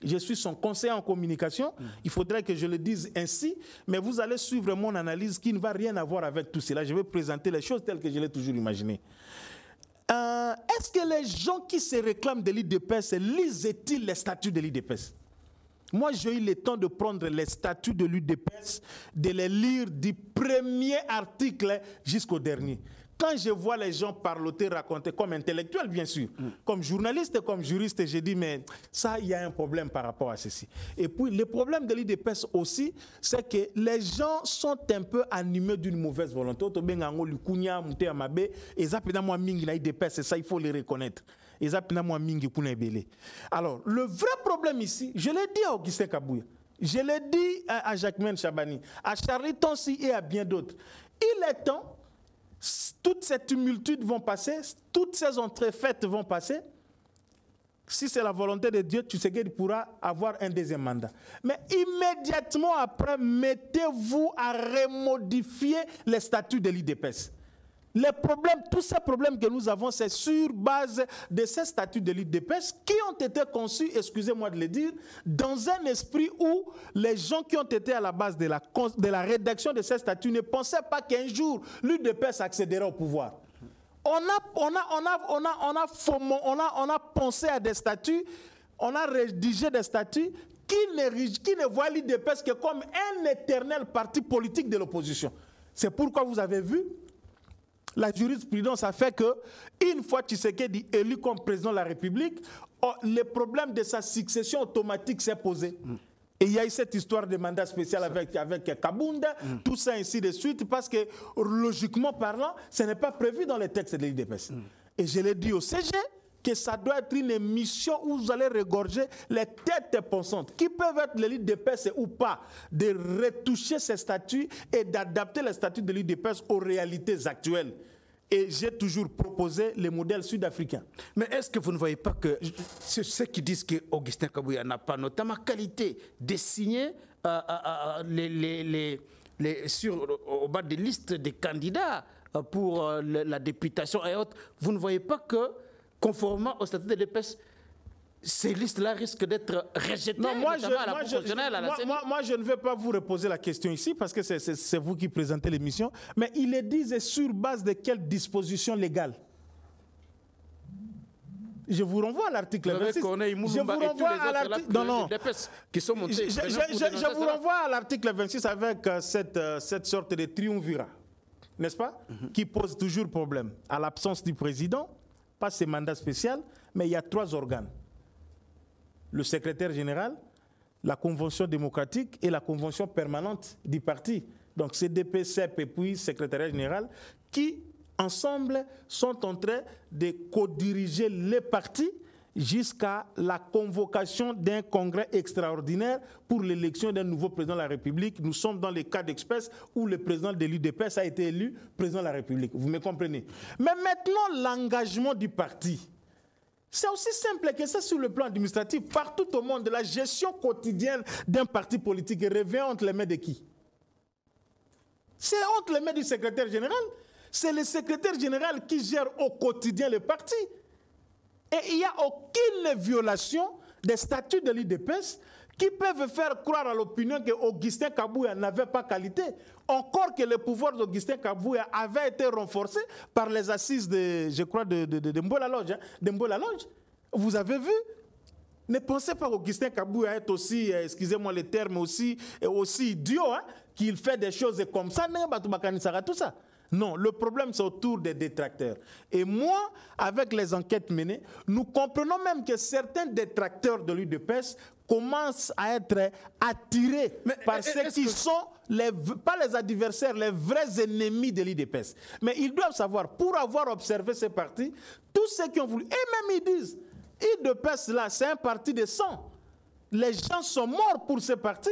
je suis son conseiller en communication. Il faudrait que je le dise ainsi, mais vous allez suivre mon analyse qui ne va rien avoir avec tout cela. Je vais présenter les choses telles que je l'ai toujours imaginé. Est-ce que les gens qui se réclament de l'UDPS lisent-ils les statuts de l'UDPS? Moi, j'ai eu le temps de prendre les statuts de l'UDPS, de les lire du premier article jusqu'au dernier. Quand je vois les gens parloter, raconter, comme intellectuels bien sûr, comme journaliste, comme juriste, je dis mais ça, il y a un problème par rapport à ceci. Et puis le problème de l'UDPS aussi, c'est que les gens sont un peu animés d'une mauvaise volonté. Et ça, il faut les reconnaître. Alors, le vrai problème ici, je l'ai dit à Augustin Kabouya, je l'ai dit à Jacquemaine Chabani, à Charlie Tonsi et à bien d'autres. Il est temps. Toutes ces tumultudes vont passer, toutes ces entrées faites vont passer. Si c'est la volonté de Dieu, Tshisekedi pourra avoir un deuxième mandat. Mais immédiatement après, mettez-vous à remodifier les statuts de l'UDPS. Les problèmes, tous ces problèmes que nous avons, c'est sur base de ces statuts de l'UDPS qui ont été conçus, excusez-moi de le dire, dans un esprit où les gens qui ont été à la base de la rédaction de ces statuts ne pensaient pas qu'un jour l'UDPS accéderait au pouvoir. On a pensé à des statuts, on a rédigé des statuts qui ne voient l'UDPS que comme un éternel parti politique de l'opposition. C'est pourquoi vous avez vu, la jurisprudence a fait que, une fois Tshisekedi élu comme président de la République, le problème de sa succession automatique s'est posé. Et il y a eu cette histoire de mandat spécial avec Kabunda, tout ça ainsi de suite, parce que, logiquement parlant, ce n'est pas prévu dans les textes de l'UDPS. Et je l'ai dit au CG, que ça doit être une mission où vous allez regorger les têtes pensantes, qui peuvent être de l'UDPS ou pas, de retoucher ces statuts et d'adapter les statuts de l'UDPS aux réalités actuelles. Et j'ai toujours proposé les modèles sud-africains. Mais est-ce que vous ne voyez pas que ceux qui disent qu'Augustin Kabouya n'a pas notamment qualité de signer au bas des listes des candidats pour la députation et autres, vous ne voyez pas que conformément au statut de l'EPS, ces listes-là risquent d'être rejetées, notamment à la proportionnelle, à la CENI. Moi, je ne vais pas vous reposer la question ici parce que c'est vous qui présentez l'émission, mais ils le disent sur base de quelles dispositions légales? Je vous renvoie à l'article 26. Je vous renvoie à l'article... Non. Je vous renvoie à l'article 26 avec cette sorte de triumvirat, n'est-ce pas? Qui pose toujours problème. À l'absence du président, pas ses mandats spéciaux, mais il y a 3 organes. Le secrétaire général, la convention démocratique et la convention permanente du parti. Donc CDP, CEP et puis secrétariat général qui... ensemble, sont en train de co-diriger les partis jusqu'à la convocation d'un congrès extraordinaire pour l'élection d'un nouveau président de la République. Nous sommes dans les cas d'espèce où le président de l'UDPS a été élu président de la République. Vous me comprenez? Mais maintenant, l'engagement du parti, c'est aussi simple que ça sur le plan administratif. Partout au monde, la gestion quotidienne d'un parti politique revient entre les mains de qui? C'est entre les mains du secrétaire général. C'est le secrétaire général qui gère au quotidien le parti. Et il n'y a aucune violation des statuts de l'UDPS qui peuvent faire croire à l'opinion qu'Augustin Kabouya n'avait pas qualité. Encore que le pouvoir d'Augustin Kabouya avait été renforcé par les assises de, je crois, de Mbola Lodge. Vous avez vu? Ne pensez pas qu'Augustin Kabouya est aussi, excusez-moi le terme, aussi idiot, hein, qu'il fait des choses comme ça. Tout ça. Non, le problème c'est autour des détracteurs. Et moi, avec les enquêtes menées, nous comprenons même que certains détracteurs de l'UDPS commencent à être attirés par ceux qui sont, pas les adversaires, les vrais ennemis de l'UDPS. Mais ils doivent savoir, pour avoir observé ces partis, tous ceux qui ont voulu, et même ils disent, l'UDPS là, c'est un parti de sang. Les gens sont morts pour ce parti,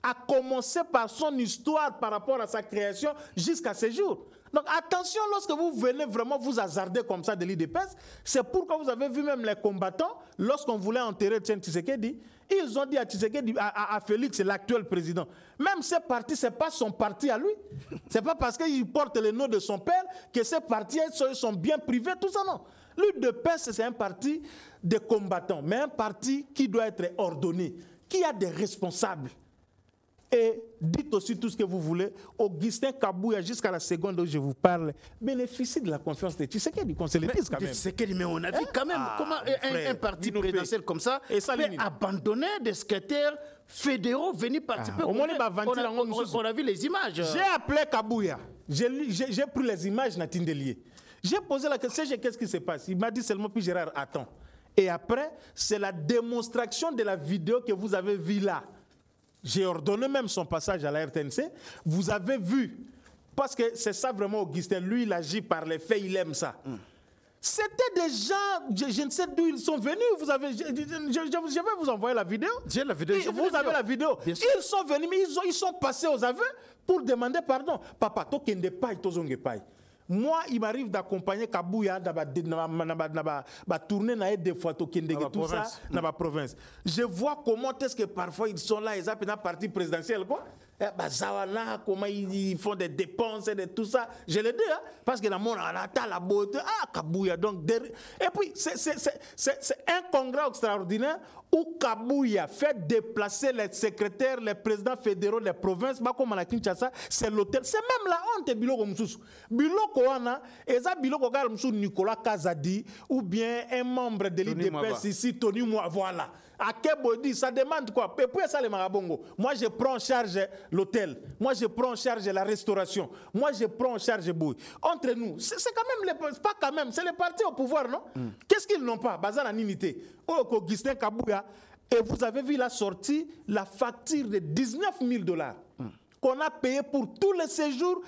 à commencer par son histoire par rapport à sa création jusqu'à ce jour. Donc attention, lorsque vous venez vraiment vous hasarder comme ça de l'UDPS, c'est pourquoi vous avez vu même les combattants, lorsqu'on voulait enterrer Tshisekedi, ils ont dit à Tshisekedi, à Félix, l'actuel président, même ce parti, ce n'est pas son parti à lui. Ce n'est pas parce qu'il porte le nom de son père que ces partis sont bien privés, tout ça, non. L'UDPS, c'est un parti de combattants, mais un parti qui doit être ordonné, qui a des responsables. Et dites aussi tout ce que vous voulez. Augustin Kabouya, jusqu'à la seconde où je vous parle, bénéficie de la confiance de Tshisekedi, qu'on se le dise quand même. Mais on a vu quand même comment un parti présidentiel comme ça peut abandonner des secrétaires fédéraux venir participer. On a vu les images. J'ai appelé Kabouya. J'ai pris les images na Tindelier. J'ai posé la question, qu'est-ce qui se passe? Il m'a dit seulement, puis Gérard, attends. Et après, c'est la démonstration de la vidéo que vous avez vue là. J'ai ordonné même son passage à la RTNC. Vous avez vu, parce que c'est ça vraiment Augustin, lui il agit par les faits, il aime ça. C'était des gens, je ne sais d'où ils sont venus, je vais vous envoyer la vidéo. J'ai la vidéo. Vous avez la vidéo. Ils sont venus, mais ils sont passés aux aveux pour demander pardon. Papa, toi qui n'es pas, moi, il m'arrive d'accompagner Kabouya dans la tournée des photos tout ça dans la province. Je vois comment est-ce que parfois ils sont là, ils ont une partie présidentielle, quoi. Comment ils font des dépenses et tout ça. Je le dis, hein, parce que dans mon la beauté, Kabouya. Donc, et puis, c'est un congrès extraordinaire où Kabouya fait déplacer les secrétaires, les présidents fédéraux des provinces, comme à la Kinshasa, c'est l'hôtel. C'est même la honte de Biloko Moussous. Biloko Wana, et ça Biloko Moussou Nicolas Kazadi, ou bien un membre de l'IDPS ici, Tony Moua, voilà. À Kebodi, ça demande quoi? Et puis ça, les marabongo. Moi, je prends en charge l'hôtel. Moi, je prends en charge la restauration. Moi, je prends en charge Bouy. Entre nous, c'est quand même, pas quand même, c'est les partis au pouvoir, non? Qu'est-ce qu'ils n'ont pas? Bazar en unité. Augustin Kabouya, et vous avez vu la sortie, la facture de $19 000 qu'on a payé pour tous les séjours.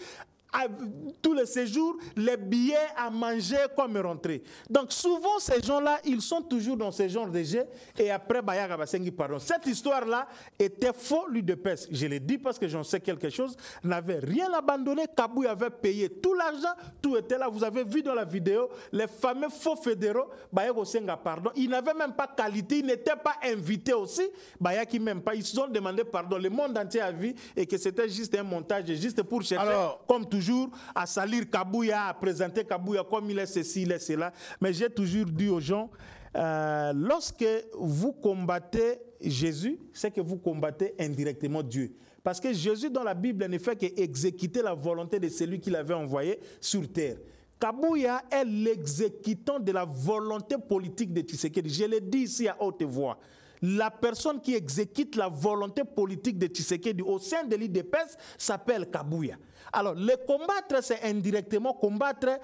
Les billets à manger comme rentrer. Donc souvent ces gens-là, ils sont toujours dans ce genre de jeu et après Bayaga Basengi, pardon. Cette histoire-là était faux, l'UDPS. Je l'ai dit parce que j'en sais quelque chose. N'avait rien abandonné. Kabouya avait payé tout l'argent, tout était là. Vous avez vu dans la vidéo les fameux faux fédéraux. Bayaga Senga, pardon. Ils n'avaient même pas qualité, ils n'étaient pas invités aussi. Bayaga même pas. Ils se sont demandé pardon. Le monde entier a vu et que c'était juste un montage, juste pour chercher, comme toujours. toujours à salir Kabouya, à présenter Kabouya comme il est ceci, il est cela. Mais j'ai toujours dit aux gens, lorsque vous combattez Jésus, c'est que vous combattez indirectement Dieu. Parce que Jésus, dans la Bible, ne fait qu'exécuter la volonté de celui qui l'avait envoyé sur terre. Kabouya est l'exécutant de la volonté politique de Tshisekedi. Je le dis ici à haute voix. La personne qui exécute la volonté politique de Tshisekedi au sein de l'IDPS s'appelle Kabouya. Alors, le combattre, c'est indirectement combattre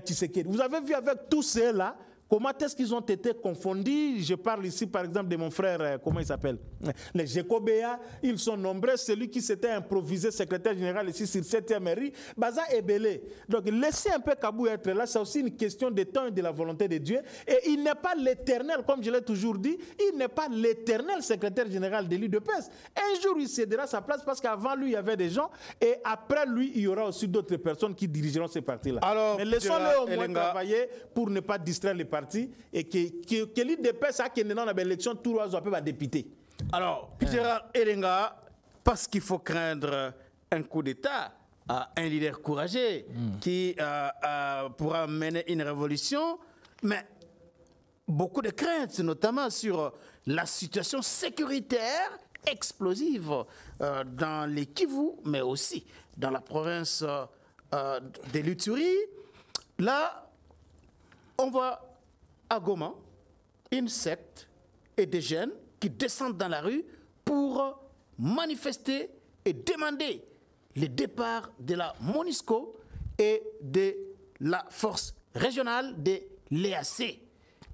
Tshisekedi. Vous avez vu avec tous ceux-là, comment est-ce qu'ils ont été confondus? Je parle ici, par exemple, de mon frère, comment il s'appelle? Les Jekobéa, ils sont nombreux. Celui qui s'était improvisé secrétaire général ici sur 7e mairie, Baza Ebele. Donc, laissez un peu Kabou être là. C'est aussi une question de temps et de la volonté de Dieu. Et il n'est pas l'éternel, comme je l'ai toujours dit, il n'est pas l'éternel secrétaire général de l'UDPS. Un jour, il cédera sa place parce qu'avant lui, il y avait des gens. Et après lui, il y aura aussi d'autres personnes qui dirigeront ces partis-là. Mais laissons-le au moins travailler pour ne pas distraire les partis. Et que l'IDPS a qui est dans l'élection tout le monde va député. Alors, Gérard Elenga, parce qu'il faut craindre un coup d'État à un leader courageux qui pourra mener une révolution, mais beaucoup de craintes, notamment sur la situation sécuritaire explosive dans les Kivu, mais aussi dans la province de l'Uturi. Là, on voit à Goma une secte et des jeunes qui descendent dans la rue pour manifester et demander le départ de la MONUSCO et de la force régionale de l'EAC.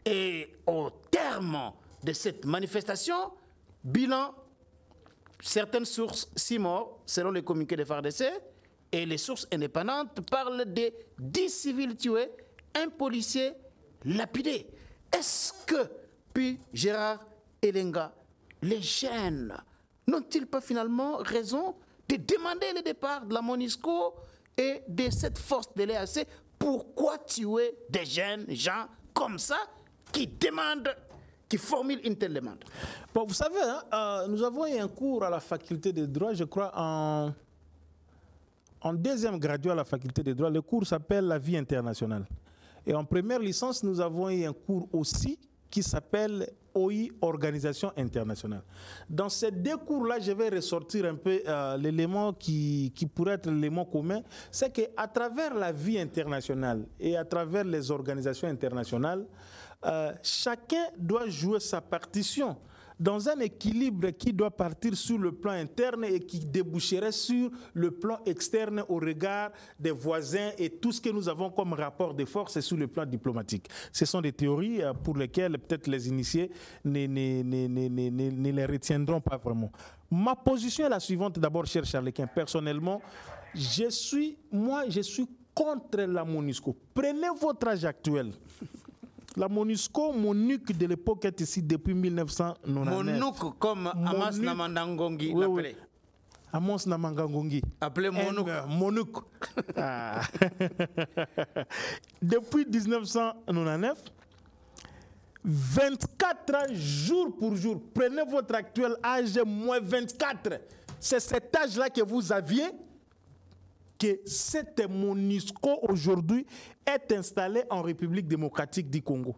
Et au terme de cette manifestation, bilan, certaines sources 6 morts, selon le communiqué de FARDC, et les sources indépendantes parlent de 10 civils tués, un policier lapidé. Est-ce que, puis Gérard Elenga, les jeunes n'ont-ils pas finalement raison de demander le départ de la MONUSCO et de cette force de l'EAC? Pourquoi tuer des jeunes gens comme ça qui demandent, qui formulent une telle demande? Bon, vous savez, hein, nous avons eu un cours à la faculté de droit, je crois, en 2e graduat à la faculté de droit. Le cours s'appelle La vie internationale. Et en première licence, nous avons eu un cours aussi qui s'appelle OI, Organisation internationale. Dans ces 2 cours-là, je vais ressortir un peu l'élément qui pourrait être l'élément commun, c'est qu'à travers la vie internationale et à travers les organisations internationales, chacun doit jouer sa partition dans un équilibre qui doit partir sur le plan interne et qui déboucherait sur le plan externe au regard des voisins et tout ce que nous avons comme rapport de force sur le plan diplomatique. Ce sont des théories pour lesquelles peut-être les initiés ne les retiendront pas vraiment. Ma position est la suivante d'abord, cher Charlequin. Personnellement, je suis contre la MONUSCO. Prenez votre âge actuel. La MONUSCO, MONUC de l'époque est ici depuis 1999. MONUC comme Amos Namandangongi l'appelait. Amos Namangangongi. Appelé MONUC. MONUC. Depuis 1999, 24 ans jour pour jour. Prenez votre actuel âge moins 24. C'est cet âge-là que vous aviez, que cette MONUSCO aujourd'hui est installée en République démocratique du Congo.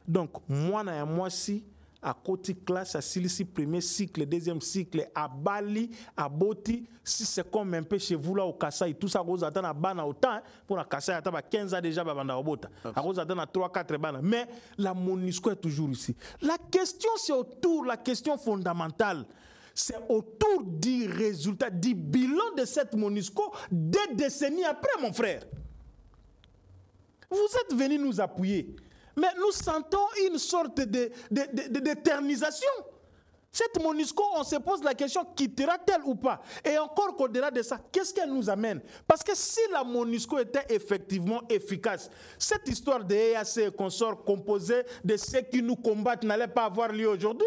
Donc, moi, si à côté classe, à Silisi, premier cycle, deuxième cycle, à Bali, à Boti, si c'est comme un peu chez vous là au Kassai, tout ça, vous attendez à Bana autant, pour la Kassai, à 15 ans déjà, à Bota. Vous attendez à 3-4 Bana. Mais la MONUSCO est toujours ici. La question, c'est autour, la question fondamentale. C'est autour du résultat, du bilan de cette MONUSCO des décennies après, mon frère. Vous êtes venus nous appuyer, mais nous sentons une sorte d'éternisation. Cette MONUSCO, on se pose la question, quittera-t-elle ou pas? Et encore qu'au-delà de ça, qu'est-ce qu'elle nous amène? Parce que si la MONUSCO était effectivement efficace, cette histoire de EAC et consorts composée de ceux qui nous combattent n'allait pas avoir lieu aujourd'hui.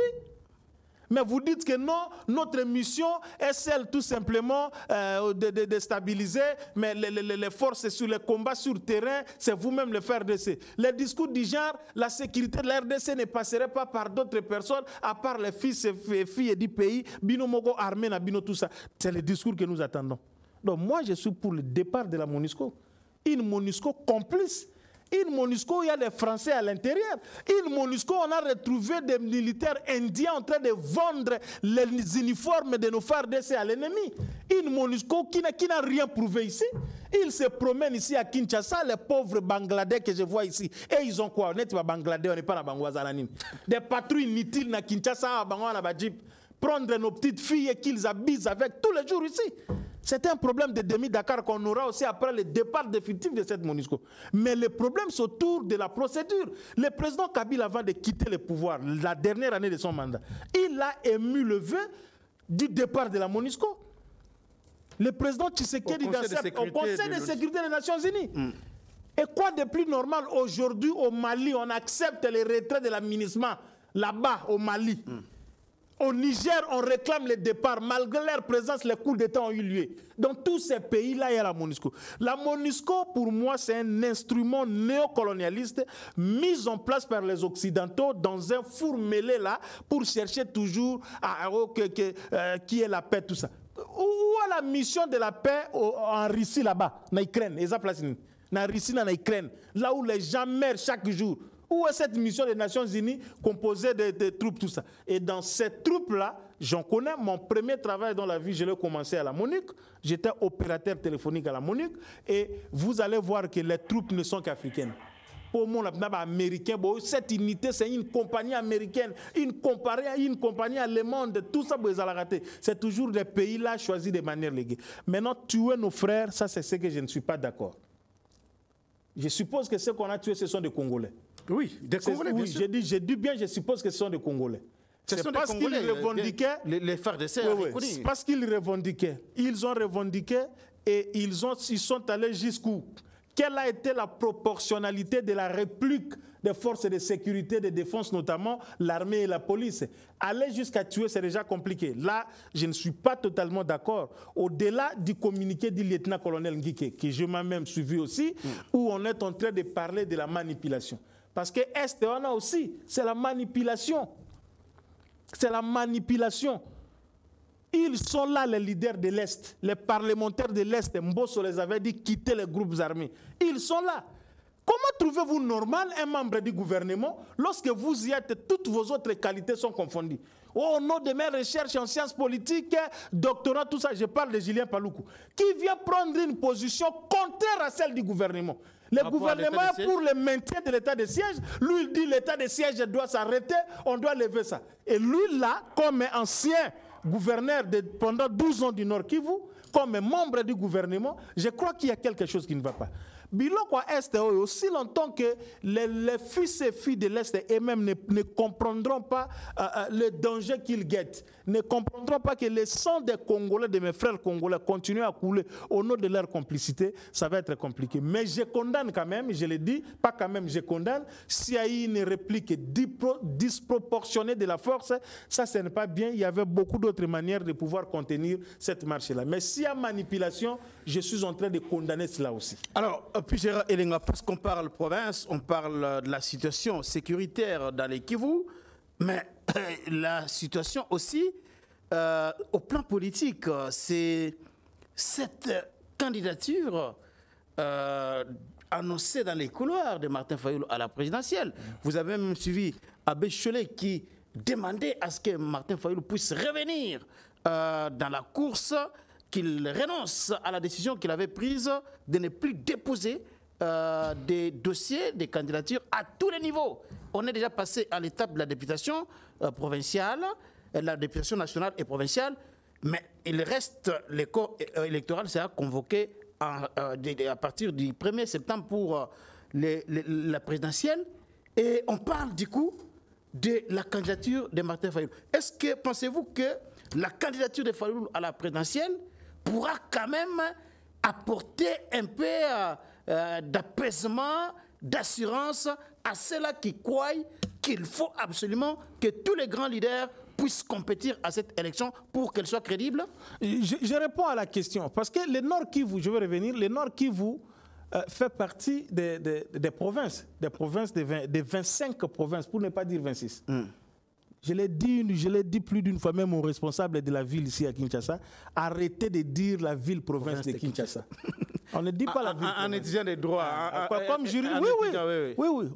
Mais vous dites que non, notre mission est celle tout simplement de stabiliser, mais les forces sur les combats sur terrain, c'est vous-même le FARDC. Les discours du genre, la sécurité de la RDC ne passerait pas par d'autres personnes, à part les fils et filles du pays, Bino Mogo, Armée, Bino, tout ça. C'est le discours que nous attendons. Donc moi, je suis pour le départ de la MONUSCO. Une MONUSCO complice. Une MONUSCO, il y a des Français à l'intérieur. Une MONUSCO, on a retrouvé des militaires indiens en train de vendre les uniformes de nos FARDC à l'ennemi. Une MONUSCO qui n'a rien prouvé ici. Ils se promènent ici à Kinshasa, les pauvres Bangladais que je vois ici. Et ils ont quoi? On n'est pas Bangladais, on n'est pas la Bangwazalanine. Des patrouilles inutiles à Kinshasa, à Bangwa, à Jeep. Prendre nos petites filles et qu'ils abusent avec tous les jours ici. C'est un problème de demi-Dakar qu'on aura aussi après le départ définitif de cette MONUSCO. Mais le problème, c'est autour de la procédure. Le président Kabila, avant de quitter le pouvoir, la dernière année de son mandat, il a ému le vœu du départ de la MONUSCO. Le président Tshisekedi au Conseil de sécurité des Nations Unies. Et quoi de plus normal aujourd'hui au Mali, on accepte le retrait de l'aménagement là-bas au Mali. Au Niger, on réclame le départ. Malgré leur présence, les coups d'État ont eu lieu. Dans tous ces pays-là, il y a la MONUSCO. La MONUSCO, pour moi, c'est un instrument néocolonialiste mis en place par les Occidentaux dans un four mêlé là pour chercher toujours qui est la paix, tout ça. Où est la mission de la paix en Russie là-bas, en Ukraine, en Russie, en Ukraine, là où les gens meurent chaque jour? Où est cette mission des Nations Unies composée de troupes, tout ça? Et dans ces troupes-là, j'en connais. Mon premier travail dans la vie, je l'ai commencé à la MONUC. J'étais opérateur téléphonique à la MONUC. Et vous allez voir que les troupes ne sont qu'africaines. Pour moi, américain, cette unité, c'est une compagnie américaine, une compagnie allemande, tout ça, c'est toujours des pays-là choisis de manière légale. Maintenant, tuer nos frères, ça, c'est ce que je ne suis pas d'accord. Je suppose que ceux qu'on a tués, ce sont des Congolais. Oui, des Congolais, bien sûr. J'ai dit bien, je suppose que ce sont des Congolais. Ce sont parce qu'ils revendiquaient les FARDC. Oui, parce qu'ils revendiquaient. Ils ont revendiqué et ils sont allés jusqu'où? Quelle a été la proportionnalité de la réplique des forces de sécurité, de défense, notamment l'armée et la police? Aller jusqu'à tuer, c'est déjà compliqué. Là, je ne suis pas totalement d'accord. Au-delà du communiqué du lieutenant-colonel Ngike, que je m'ai même suivi aussi, où on est en train de parler de la manipulation. Parce que Est, on a aussi, c'est la manipulation. C'est la manipulation. Ils sont là, les leaders de l'Est, les parlementaires de l'Est. Mbosso les avait dit quitter les groupes armés. Ils sont là. Comment trouvez-vous normal un membre du gouvernement lorsque vous y êtes, toutes vos autres qualités sont confondues? Au nom de mes recherches en sciences politiques, doctorat, tout ça, je parle de Julien Paluku, qui vient prendre une position contraire à celle du gouvernement. Le gouvernement est pour le maintien de l'état de siège. Lui, il dit l'état de siège doit s'arrêter, on doit lever ça. Et lui, là, comme ancien gouverneur pendant 12 ans du Nord Kivu, comme membre du gouvernement, je crois qu'il y a quelque chose qui ne va pas. Biloko Est, aussi longtemps que les fils et filles de l'Est eux-mêmes ne comprendront pas le danger qu'ils guettent, ne comprendront pas que le sang des Congolais, de mes frères congolais, continue à couler au nom de leur complicité, ça va être compliqué. Mais je condamne quand même, je le dis, pas quand même, je condamne, s'il y a eu une réplique disproportionnée de la force, ça ce n'est pas bien, il y avait beaucoup d'autres manières de pouvoir contenir cette marche-là. Mais s'il y a manipulation, je suis en train de condamner cela aussi. Alors, puis Gérard Elenga, parce qu'on parle province, on parle de la situation sécuritaire dans les Kivu, mais la situation aussi au plan politique, c'est cette candidature annoncée dans les couloirs de Martin Fayulu à la présidentielle. Vous avez même suivi Abbé Cholet qui demandait à ce que Martin Fayulu puisse revenir dans la course, qu'il renonce à la décision qu'il avait prise de ne plus déposer des dossiers, des candidatures à tous les niveaux. On est déjà passé à l'étape de la députation provinciale, la députation nationale et provinciale, mais il reste les corps électoraux, c'est à convoquer à partir du 1er septembre pour la présidentielle. Et on parle du coup de la candidature de Martin Fayulu. Est-ce que pensez-vous que la candidature de Fayulu à la présidentielle pourra quand même apporter un peu d'apaisement, d'assurance à ceux-là qui croient qu'il faut absolument que tous les grands leaders puissent compétir à cette élection pour qu'elle soit crédible? Je réponds à la question, parce que le Nord Kivu, je vais revenir, le Nord Kivu fait partie des provinces, des 25 provinces, pour ne pas dire 26. Je l'ai dit plus d'une fois, même au responsable de la ville ici à Kinshasa, arrêtez de dire la ville-province de Kinshasa. On ne dit pas la ville. En étudiant des droits. Comme jury, oui.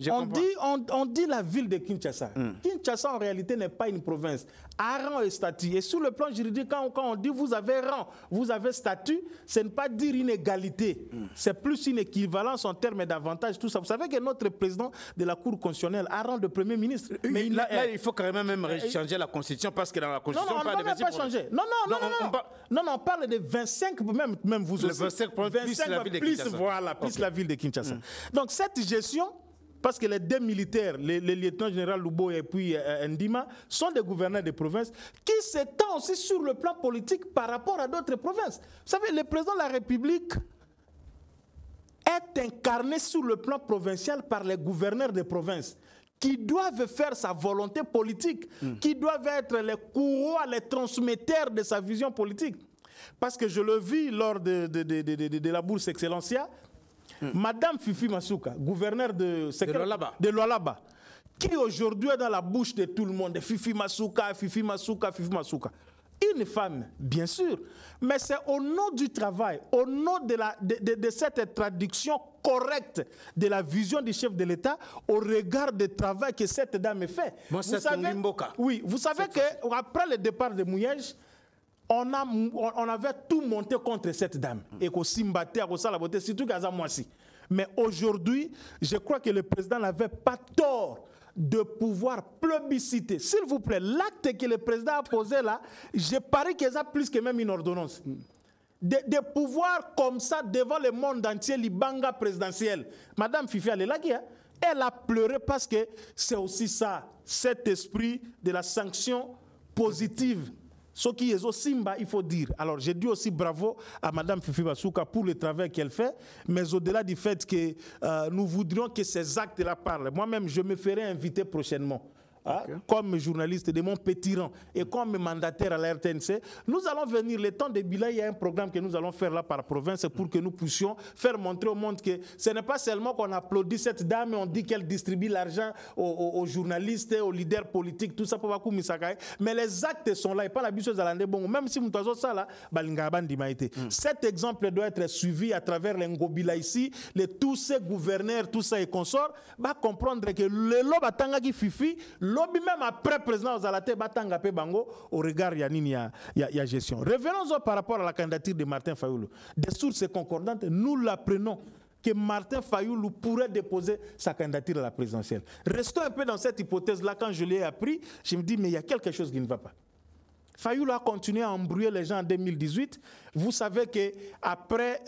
On dit la ville de Kinshasa. Kinshasa, en réalité, n'est pas une province. À rang et statut. Et sur le plan juridique, quand on dit vous avez rang, vous avez statut, ce n'est pas dire une égalité. C'est plus une équivalence en termes d'avantages, tout ça. Vous savez que notre président de la Cour constitutionnelle a rang de Premier ministre. Mais là, il faut quand même changer la Constitution parce que dans la Constitution, on ne peut pas changer. Non, on parle de 25, même vous aussi. 25 plus la ville de Kinshasa. Voilà, plus la ville de Kinshasa. Donc cette gestion, parce que les deux militaires, les lieutenants général Lubo et puis Ndima, sont des gouverneurs de province qui s'étendent aussi sur le plan politique par rapport à d'autres provinces. Vous savez, le président de la République est incarné sur le plan provincial par les gouverneurs de province qui doivent faire sa volonté politique, qui doivent être les courroies, les transmetteurs de sa vision politique. Parce que je le vis lors de la bourse Excellencia, Madame Fifi Masuka, gouverneure de Lualaba, qui aujourd'hui est dans la bouche de tout le monde, Fifi Masuka. Une femme, bien sûr, mais c'est au nom du travail, au nom de cette traduction correcte de la vision du chef de l'État au regard du travail que cette dame fait. Bon, vous savez qu'après le départ de Mouyej, on avait tout monté contre cette dame. Et qu'au Simbaté, à la beauté, surtout qu'à Moissi. Mais aujourd'hui, je crois que le président n'avait pas tort de pouvoir plébisciter. S'il vous plaît, l'acte que le président a posé là, je parie qu'il y a plus que même une ordonnance. De pouvoir comme ça devant le monde entier, l'Ibanga présidentiel. Madame Fifi, elle est là, elle a pleuré parce que c'est aussi ça, cet esprit de la sanction positive. Ce qui est au Simba, il faut dire. Alors, j'ai dit aussi bravo à Mme Fifi Masuka pour le travail qu'elle fait, mais au-delà du fait que nous voudrions que ces actes-là parlent. Moi-même, je me ferai inviter prochainement. Comme journaliste de mon petit rang et comme mandataire à la RTNC, nous allons venir, le temps de bilan, il y a un programme que nous allons faire là par province pour que nous puissions faire montrer au monde que ce n'est pas seulement qu'on applaudit cette dame et on dit qu'elle distribue l'argent aux journalistes, aux leaders politiques, tout ça pour Bakou Misakaï, mais les actes sont là et pas la biche aux Alandais. Bon, même si nous avons ça là, cet exemple doit être suivi à travers les Ngobila ici, tous ces gouverneurs, tout ça et consorts, va comprendre que le loba tangaki fifi, lobby même après président Ozalate Batanga pe bango au regard il y a gestion. Revenons par rapport à la candidature de Martin Fayoulou. Des sources concordantes, nous l'apprenons que Martin Fayoulou pourrait déposer sa candidature à la présidentielle. Restons un peu dans cette hypothèse-là. Quand je l'ai appris, je me dis mais il y a quelque chose qui ne va pas. Fayoulou a continué à embrouiller les gens en 2018. Vous savez qu'après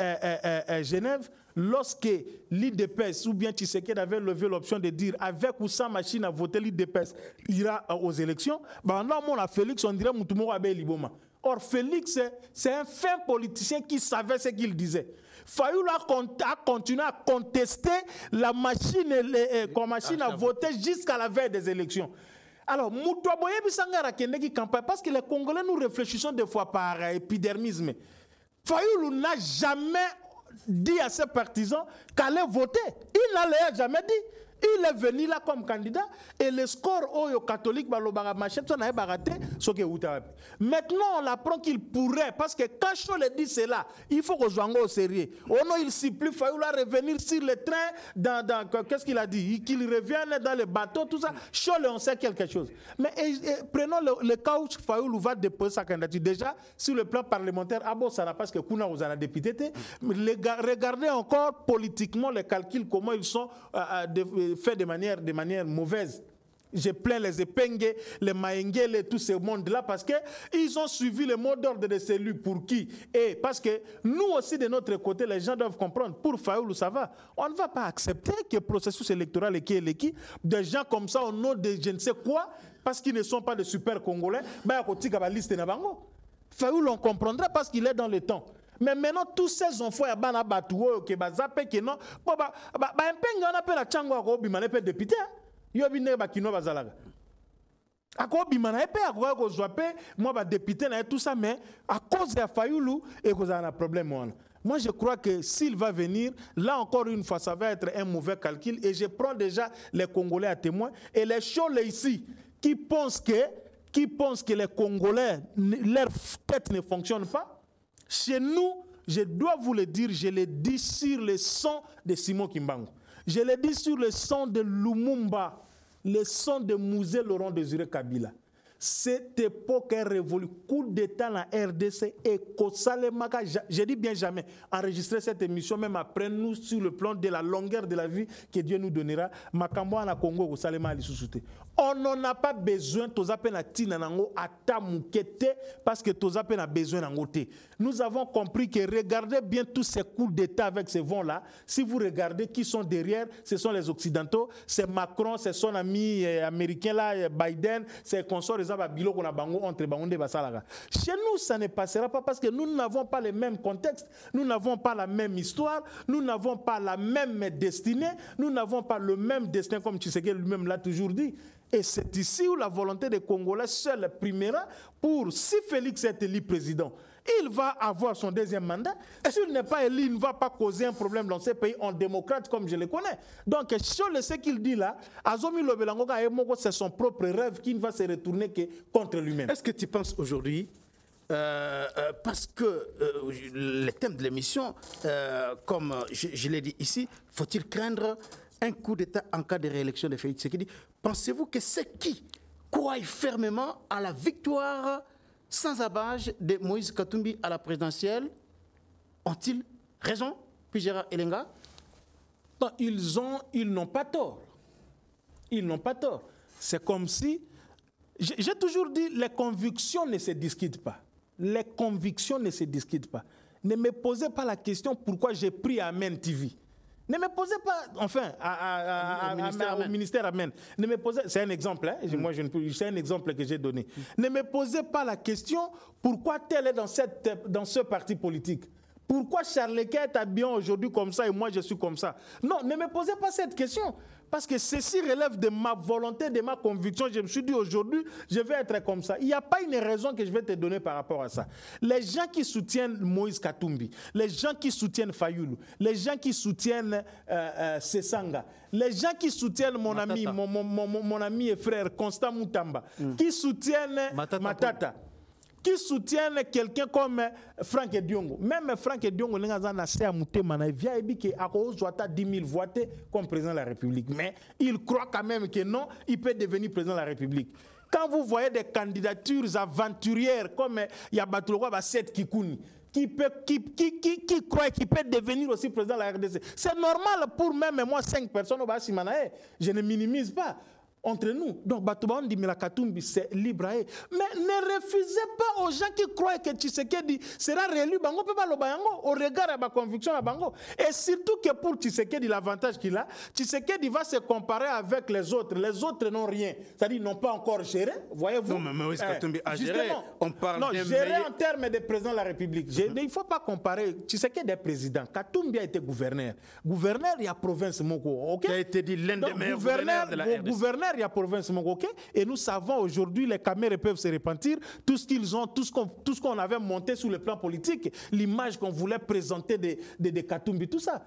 Genève, lorsque l'IDPS ou bien Tshisekedi avait levé l'option de dire avec ou sans machine à voter, l'IDPS ira aux élections, ben là, on a Félix, on dirait Moutoumou Abe Liboma. Or, Félix, c'est un fin politicien qui savait ce qu'il disait. Fayoulou a continué à contester la machine à voter jusqu'à la veille des élections. Alors, parce que les Congolais, nous réfléchissons des fois par épidermisme. Fayoulou n'a jamais dit à ses partisans qu'elle allait voter. Il n'allait jamais dit. Il est venu là comme candidat et le score au catholique, maintenant on apprend qu'il pourrait, parce que quand Cholle dit cela, il faut qu'on soit au sérieux. Oh non, il ne s'y plus, il faut revenir sur le train, qu'est-ce qu'il a dit? Qu'il revienne dans le bateau, tout ça. Cholle, on sait quelque chose. Mais prenons le cas où Fayoulou va déposer sa candidature. Déjà, sur le plan parlementaire, ça n'a pas parce que Kuna vous a député. Regardez encore politiquement les calculs, comment ils sont fait de manière mauvaise. Je plains les Epenge, les Maengele, tous ces mondes-là parce qu'ils ont suivi le mot d'ordre de celui pour qui. Et parce que nous aussi, de notre côté, les gens doivent comprendre. Pour Fayoulou, ça va. On ne va pas accepter que le processus électoral est qui, des gens comme ça, au nom de je ne sais quoi, parce qu'ils ne sont pas de super Congolais, Fayoulou, on comprendra parce qu'il est dans le temps. Mais maintenant, tous ces enfants, il y a des gens qui ont on appelle la Tchangwa, on appelle député. Il y a des gens qui ont député, tout ça, mais à cause de Fayoulou, il y a un problème. Moi, je crois que s'il va venir, là encore une fois, ça va être un mauvais calcul. Et je prends déjà les Congolais à témoin. Et les choses ici, qui pensent que les Congolais, leur tête ne fonctionne pas. Chez nous, je dois vous le dire, je l'ai dit sur le son de Simon Kimbangu. Je l'ai dit sur le son de Lumumba, le son de Mouzé Laurent Désiré Kabila. Cette époque est révolue. Coup d'État en RDC et Kosalemaka, je dis bien jamais, enregistrer cette émission, même après nous, sur le plan de la longueur de la vie que Dieu nous donnera. Makambo na Congo, Kosalema ali susute. On n'en a pas besoin, Tozapen a tina nango atamukete, parce que Tozapen a besoin nangote. Nous avons compris que regardez bien tous ces coups d'État avec ces vents-là. Si vous regardez qui sont derrière, ce sont les Occidentaux, c'est Macron, c'est son ami américain là, Biden, c'est consorts. Chez nous, ça ne passera pas parce que nous n'avons pas le même contexte, nous n'avons pas la même histoire, nous n'avons pas la même destinée, nous n'avons pas le même destin, comme Tshisekedi lui-même l'a toujours dit. Et c'est ici où la volonté des Congolais seule primera pour, si Félix est élu président, il va avoir son deuxième mandat. S'il n'est pas élu, il ne va pas causer un problème dans ces pays en démocrate comme je le connais. Donc, sur ce qu'il dit là, Azomi Lobelangoga, c'est son propre rêve qui ne va se retourner que contre lui-même. Est-ce que tu penses aujourd'hui, parce que le thème de l'émission, comme je l'ai dit ici, faut-il craindre un coup d'État en cas de réélection de Félix Tshisekedi? Pensez-vous que ceux qui croient fermement à la victoire sans abâche de Moïse Katumbi à la présidentielle ont-ils raison, puis Gérard Elenga? Non, ils n'ont pas tort. Ils n'ont pas tort. C'est comme si... J'ai toujours dit, les convictions ne se discutent pas. Les convictions ne se discutent pas. Ne me posez pas la question pourquoi j'ai pris Amen TV. Ne me posez pas, enfin, au ministère Amen. Ne me posez, c'est un exemple, hein? Moi, c'est un exemple que j'ai donné. Ne me posez pas la question pourquoi tel est dans ce parti politique. Pourquoi Charles Eke est habillé aujourd'hui comme ça et moi je suis comme ça? Non, ne me posez pas cette question. Parce que ceci relève de ma volonté, de ma conviction. Je me suis dit aujourd'hui, je vais être comme ça. Il n'y a pas une raison que je vais te donner par rapport à ça. Les gens qui soutiennent Moïse Katumbi, les gens qui soutiennent Fayoulou, les gens qui soutiennent Sesanga, les gens qui soutiennent mon ami et frère Constant Moutamba, qui soutiennent Matata, qui soutiennent quelqu'un comme Franck Diongo. Même Franck Diongo, il a dit 10 000 votés comme président de la République. Mais il croit quand même que non, il peut devenir président de la République. Quand vous voyez des candidatures aventurières comme Yabatouloua Seth Kikouni, qui croit qu'il peut devenir aussi président de la RDC, c'est normal pour même moi 5 personnes au Simanae. Je ne minimise pas. Entre nous. Donc, Batouba, on dit, mais la Katumbi, c'est libre. Mais ne refusez pas aux gens qui croient que Tshisekedi sera réélu. Bango peut pas le bayango au regard de ma conviction à Bango. Et surtout que pour Tshisekedi, l'avantage qu'il a, Tshisekedi va se comparer avec les autres. Les autres n'ont rien. C'est-à-dire, ils n'ont pas encore géré. Voyez-vous? Non, mais Moïse Katumbi a géré. On parle non, gérer en termes de président de la République. Il ne faut pas comparer. Tshisekedi est président. Katumbi a été gouverneur. Gouverneur, il y a province Moko. OK? Qui a été dit l'un des meilleurs gouverneurs de la RDC. Il y a province Mongoké et nous savons aujourd'hui, les caméras peuvent se repentir, tout ce qu'ils ont, tout ce qu'on avait monté sur le plan politique, l'image qu'on voulait présenter de Katumbi, tout ça.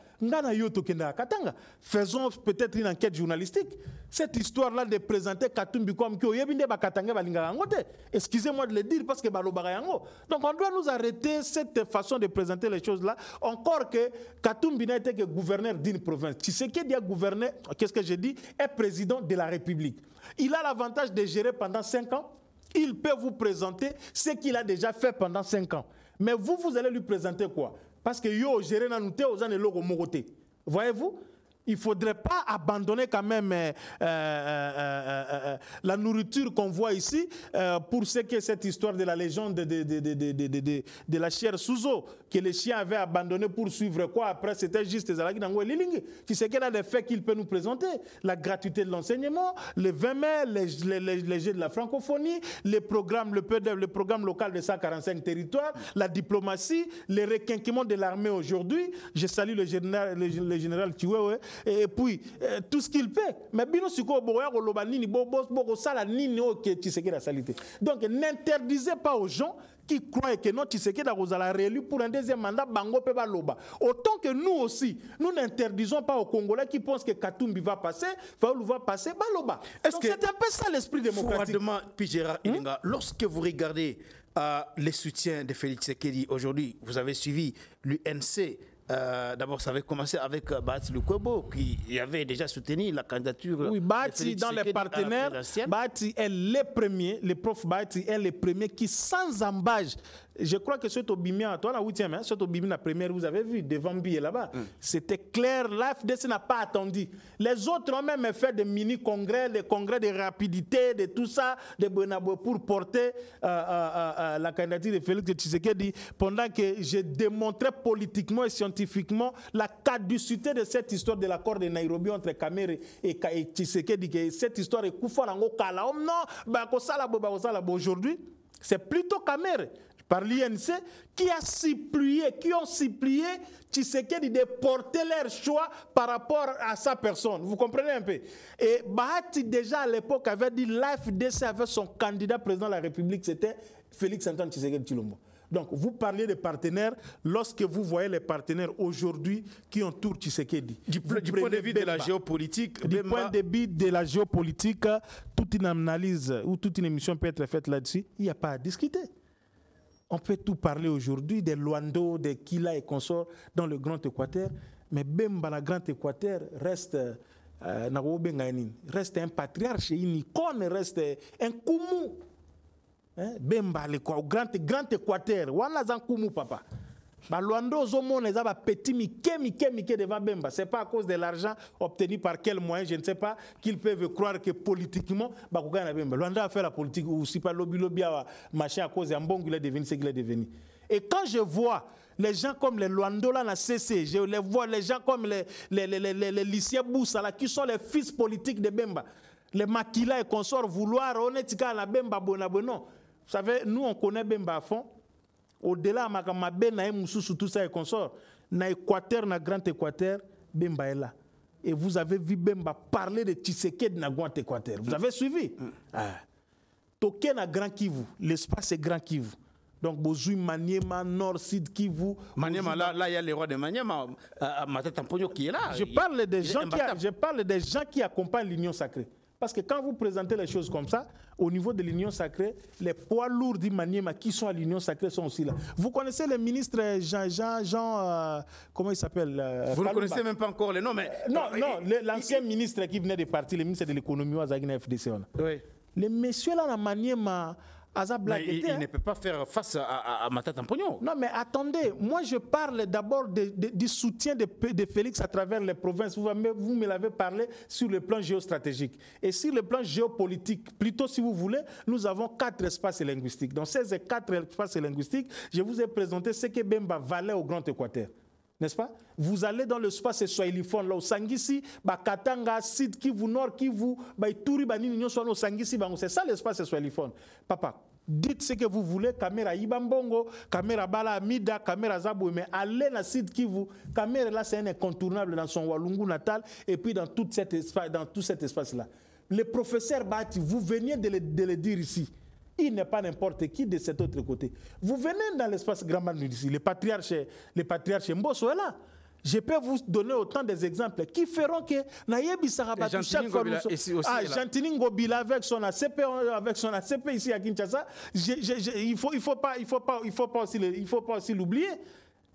Faisons peut-être une enquête journalistique. Cette histoire-là de présenter Katumbi comme excusez-moi de le dire parce que donc on doit nous arrêter cette façon de présenter les choses-là. Encore que Katumbi n'a été que gouverneur d'une province. Tshisekedi a gouverné, qu'est-ce que j'ai dit, est président de la République. Il a l'avantage de gérer pendant 5 ans. Il peut vous présenter ce qu'il a déjà fait pendant 5 ans. Mais vous allez lui présenter quoi? Parce que yo gérer nanouté aux années logo mogoté. Voyez-vous? Il ne faudrait pas abandonner quand même la nourriture qu'on voit ici pour ce qui est cette histoire de la légende de la chair Souzo que les chiens avaient abandonné pour suivre quoi. Après, c'était juste Zalagi Nango et Lilingi. Tu sais quel est le fait qu'il peut nous présenter? La gratuité de l'enseignement, les 20 mai, les jeux de la francophonie, les programmes, le programme local de 145 territoires, la diplomatie, les requinquements de l'armée aujourd'hui. Je salue le général Chiwewe. Et puis, tout ce qu'il fait. Mais bien sûr, donc n'interdisez pas aux gens qui croient que non Tshisekedi a réélu pour un deuxième mandat, bango pe baloba. Autant que nous aussi, nous n'interdisons pas aux Congolais qui pensent que Katumbi va passer, va passer, baloba. Donc c'est un peu ça l'esprit démocratique. Gérard Ilinga, lorsque vous regardez les soutiens de Félix Tshisekedi aujourd'hui, vous avez suivi l'UNC. D'abord, ça avait commencé avec Bahati Lukwebo, qui avait déjà soutenu la candidature. Oui, Bahati, dans les partenaires, Bahati est le premier, le prof Bahati est le premier qui, sans embâche, je crois que ce Tobimia, toi la 8e, ce Tobimia, la première, vous avez vu, devant Bié là-bas, c'était clair, l'AFDC n'a pas attendu. Les autres ont même fait des mini-congrès, des congrès de rapidité, de tout ça, de Bonabo pour porter la candidature de Félix Tshisekedi, pendant que j'ai démontré politiquement et scientifiquement la caducité de cette histoire de l'accord de Nairobi entre Kamere et Tshisekedi, que cette histoire est Koufalango Kala. Non, aujourd'hui, c'est plutôt Kamere par l'INC qui ont supplié Tshisekedi de porter leur choix par rapport à sa personne. Vous comprenez un peu? Et Bahati déjà à l'époque avait dit l'AFDC avait son candidat président de la République, c'était Félix Antoine Tshisekedi Tshilombo. Donc vous parlez des partenaires, lorsque vous voyez les partenaires aujourd'hui qui entourent Tshisekedi. Du point de vue de la géopolitique, du point de vue de la géopolitique, toute une analyse ou toute une émission peut être faite là-dessus, il n'y a pas à discuter. On peut tout parler aujourd'hui des Luando, des Kila et consorts dans le Grand Équateur, mais Bemba, la Grand Équateur, reste un patriarche, une icône, reste un Koumou. Bemba, le Grand Équateur, voilà un Koumou, papa. Luando, les a petit Miké devant Bemba. Ce n'est pas à cause de l'argent obtenu par quel moyen, je ne sais pas, qu'ils peuvent croire que politiquement, Luando a fait la politique, ou si pas lobby, machin, à cause d'un bon qu'il est devenu ce qu'il est devenu. Et quand je vois les gens comme les Luando là, na CC, je les vois les gens comme les lycéens Boussa là, qui sont les fils politiques de Bemba, les Makila et consorts, vouloir honnêtement la Bemba Bonabono. Vous savez, nous on connaît Bemba à fond. Au-delà, tout ça et consort, dans l'Équateur, dans le Grand Équateur, Bemba est là. Et vous avez vu Bemba parler de Tshisekedi dans le Grand Équateur. Vous avez suivi? Toké na Grand Kivu, l'espace est Grand Kivu. Donc, Bozoui, Maniema, Nord, Sud, Kivu. Maniema, là, il y a le roi de Maniema, Matata Mpogno qui est là. Je parle des gens qui accompagnent l'Union sacrée. Parce que quand vous présentez les choses comme ça, au niveau de l'Union sacrée, les poids lourds du Maniema qui sont à l'Union sacrée sont aussi là. Vous connaissez le ministre Jean comment il s'appelle vous ne connaissez même pas encore les noms, mais... Non, l'ancien ministre qui venait de partir, le ministre de l'économie, à Zagina FDC. Oui. Les messieurs là, dans Maniema... Il ne peut pas faire face à Matata Mpogno. Non, mais attendez, moi je parle d'abord du soutien de Félix à travers les provinces. Vous me l'avez parlé sur le plan géostratégique. Et sur le plan géopolitique, plutôt si vous voulez, nous avons 4 espaces linguistiques. Dans ces 4 espaces linguistiques, je vous ai présenté ce que Bemba valait au Grand Équateur. N'est-ce pas? Vous allez dans l'espace swahiliphone, là, au Sangisi, Katanga, Sud Kivu, Nord Kivu, Ituri, Nini, Sangisi, c'est ça l'espace swahiliphone. Papa, dites ce que vous voulez, caméra Ibambongo, caméra Bala Mida, caméra Zabou, mais allez dans Sud Kivu, caméra là, c'est un incontournable dans son Walungu natal et puis dans tout cet espace-là. Le professeur Bahati, vous veniez de le dire ici. Il n'est pas n'importe qui de cet autre côté. Vous venez dans l'espace Grand Manu ici, le patriarche Mbosso est là. Je peux vous donner autant d'exemples qui feront que Nayebi Sarabatou chaque fois Gentini Ngobila avec son ACP ici à Kinshasa, il faut pas aussi l'oublier.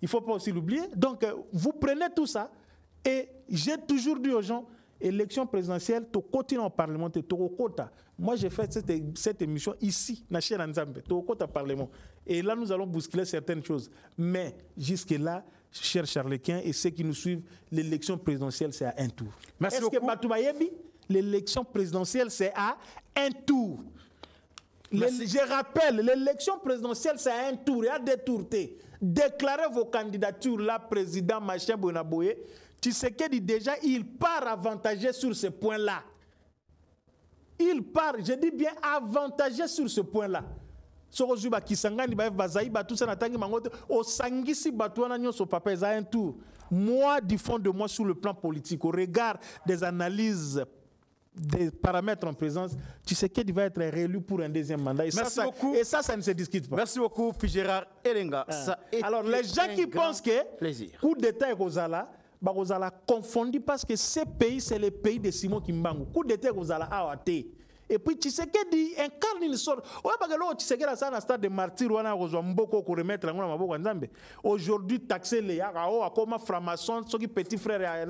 Il faut pas aussi l'oublier. Donc vous prenez tout ça et j'ai toujours dit aux gens, élection présidentielle, tu continues en parlement, tu quota. Moi, j'ai fait cette émission ici, na Chez Nzambe, tu quota parlement. Et là, nous allons bousculer certaines choses. Mais jusque-là, chers Charlequins et ceux qui nous suivent, l'élection présidentielle, c'est à un tour. Merci beaucoup. Est-ce que Batoubayebi, l'élection présidentielle, c'est à un tour? Je rappelle, l'élection présidentielle, c'est à un tour, et à détourter. Déclarez vos candidatures, là, président Machin Bonaboye. Tshisekedi, déjà, il part avantagé sur ce point-là. Il part, je dis bien avantagé sur ce point-là. Sorozuba Kisangani, Bazaïba, tout ça, Natangi Mangote, au Sangisi Batouana Nyon, son papa, ils ont un tour. Moi, du fond de moi, sur le plan politique, au regard des analyses des paramètres en présence, Tshisekedi va être réélu pour un deuxième mandat. Et Merci beaucoup. Et ça ne se discute pas. Merci beaucoup, Gérard Elenga. Alors, les gens qui pensent que coup d'État est Rosala, confondu parce que ces pays, c'est le pays de Simon Kimbangu. Coup d'État Rosala a été. Et puis Tshisekedi incarne une sorte. Tshisekedi a un stade de martyr, aujourd'hui, taxer les Yara, comme franc-maçon, ceux qui petits frères,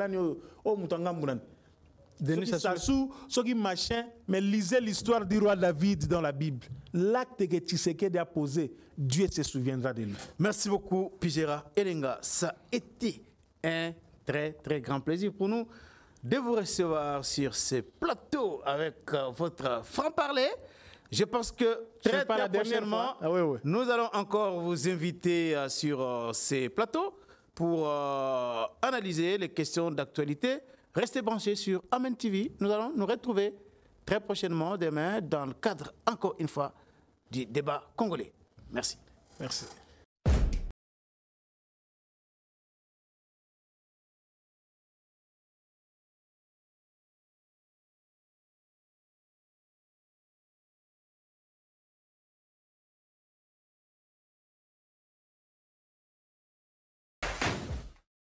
Denis Sassou, ceux qui machin, mais lisez l'histoire du roi David dans la Bible. L'acte que Tshisekedi a posé, Dieu se souviendra de lui. Merci beaucoup, Gérard Elenga. Ça a été un très, très grand plaisir pour nous de vous recevoir sur ce plateau avec votre franc-parler. Je pense que très prochainement, nous allons encore vous inviter sur ces plateaux pour analyser les questions d'actualité. Restez branchés sur Amen TV. Nous allons nous retrouver très prochainement demain dans le cadre, encore une fois, du débat congolais. Merci. Merci.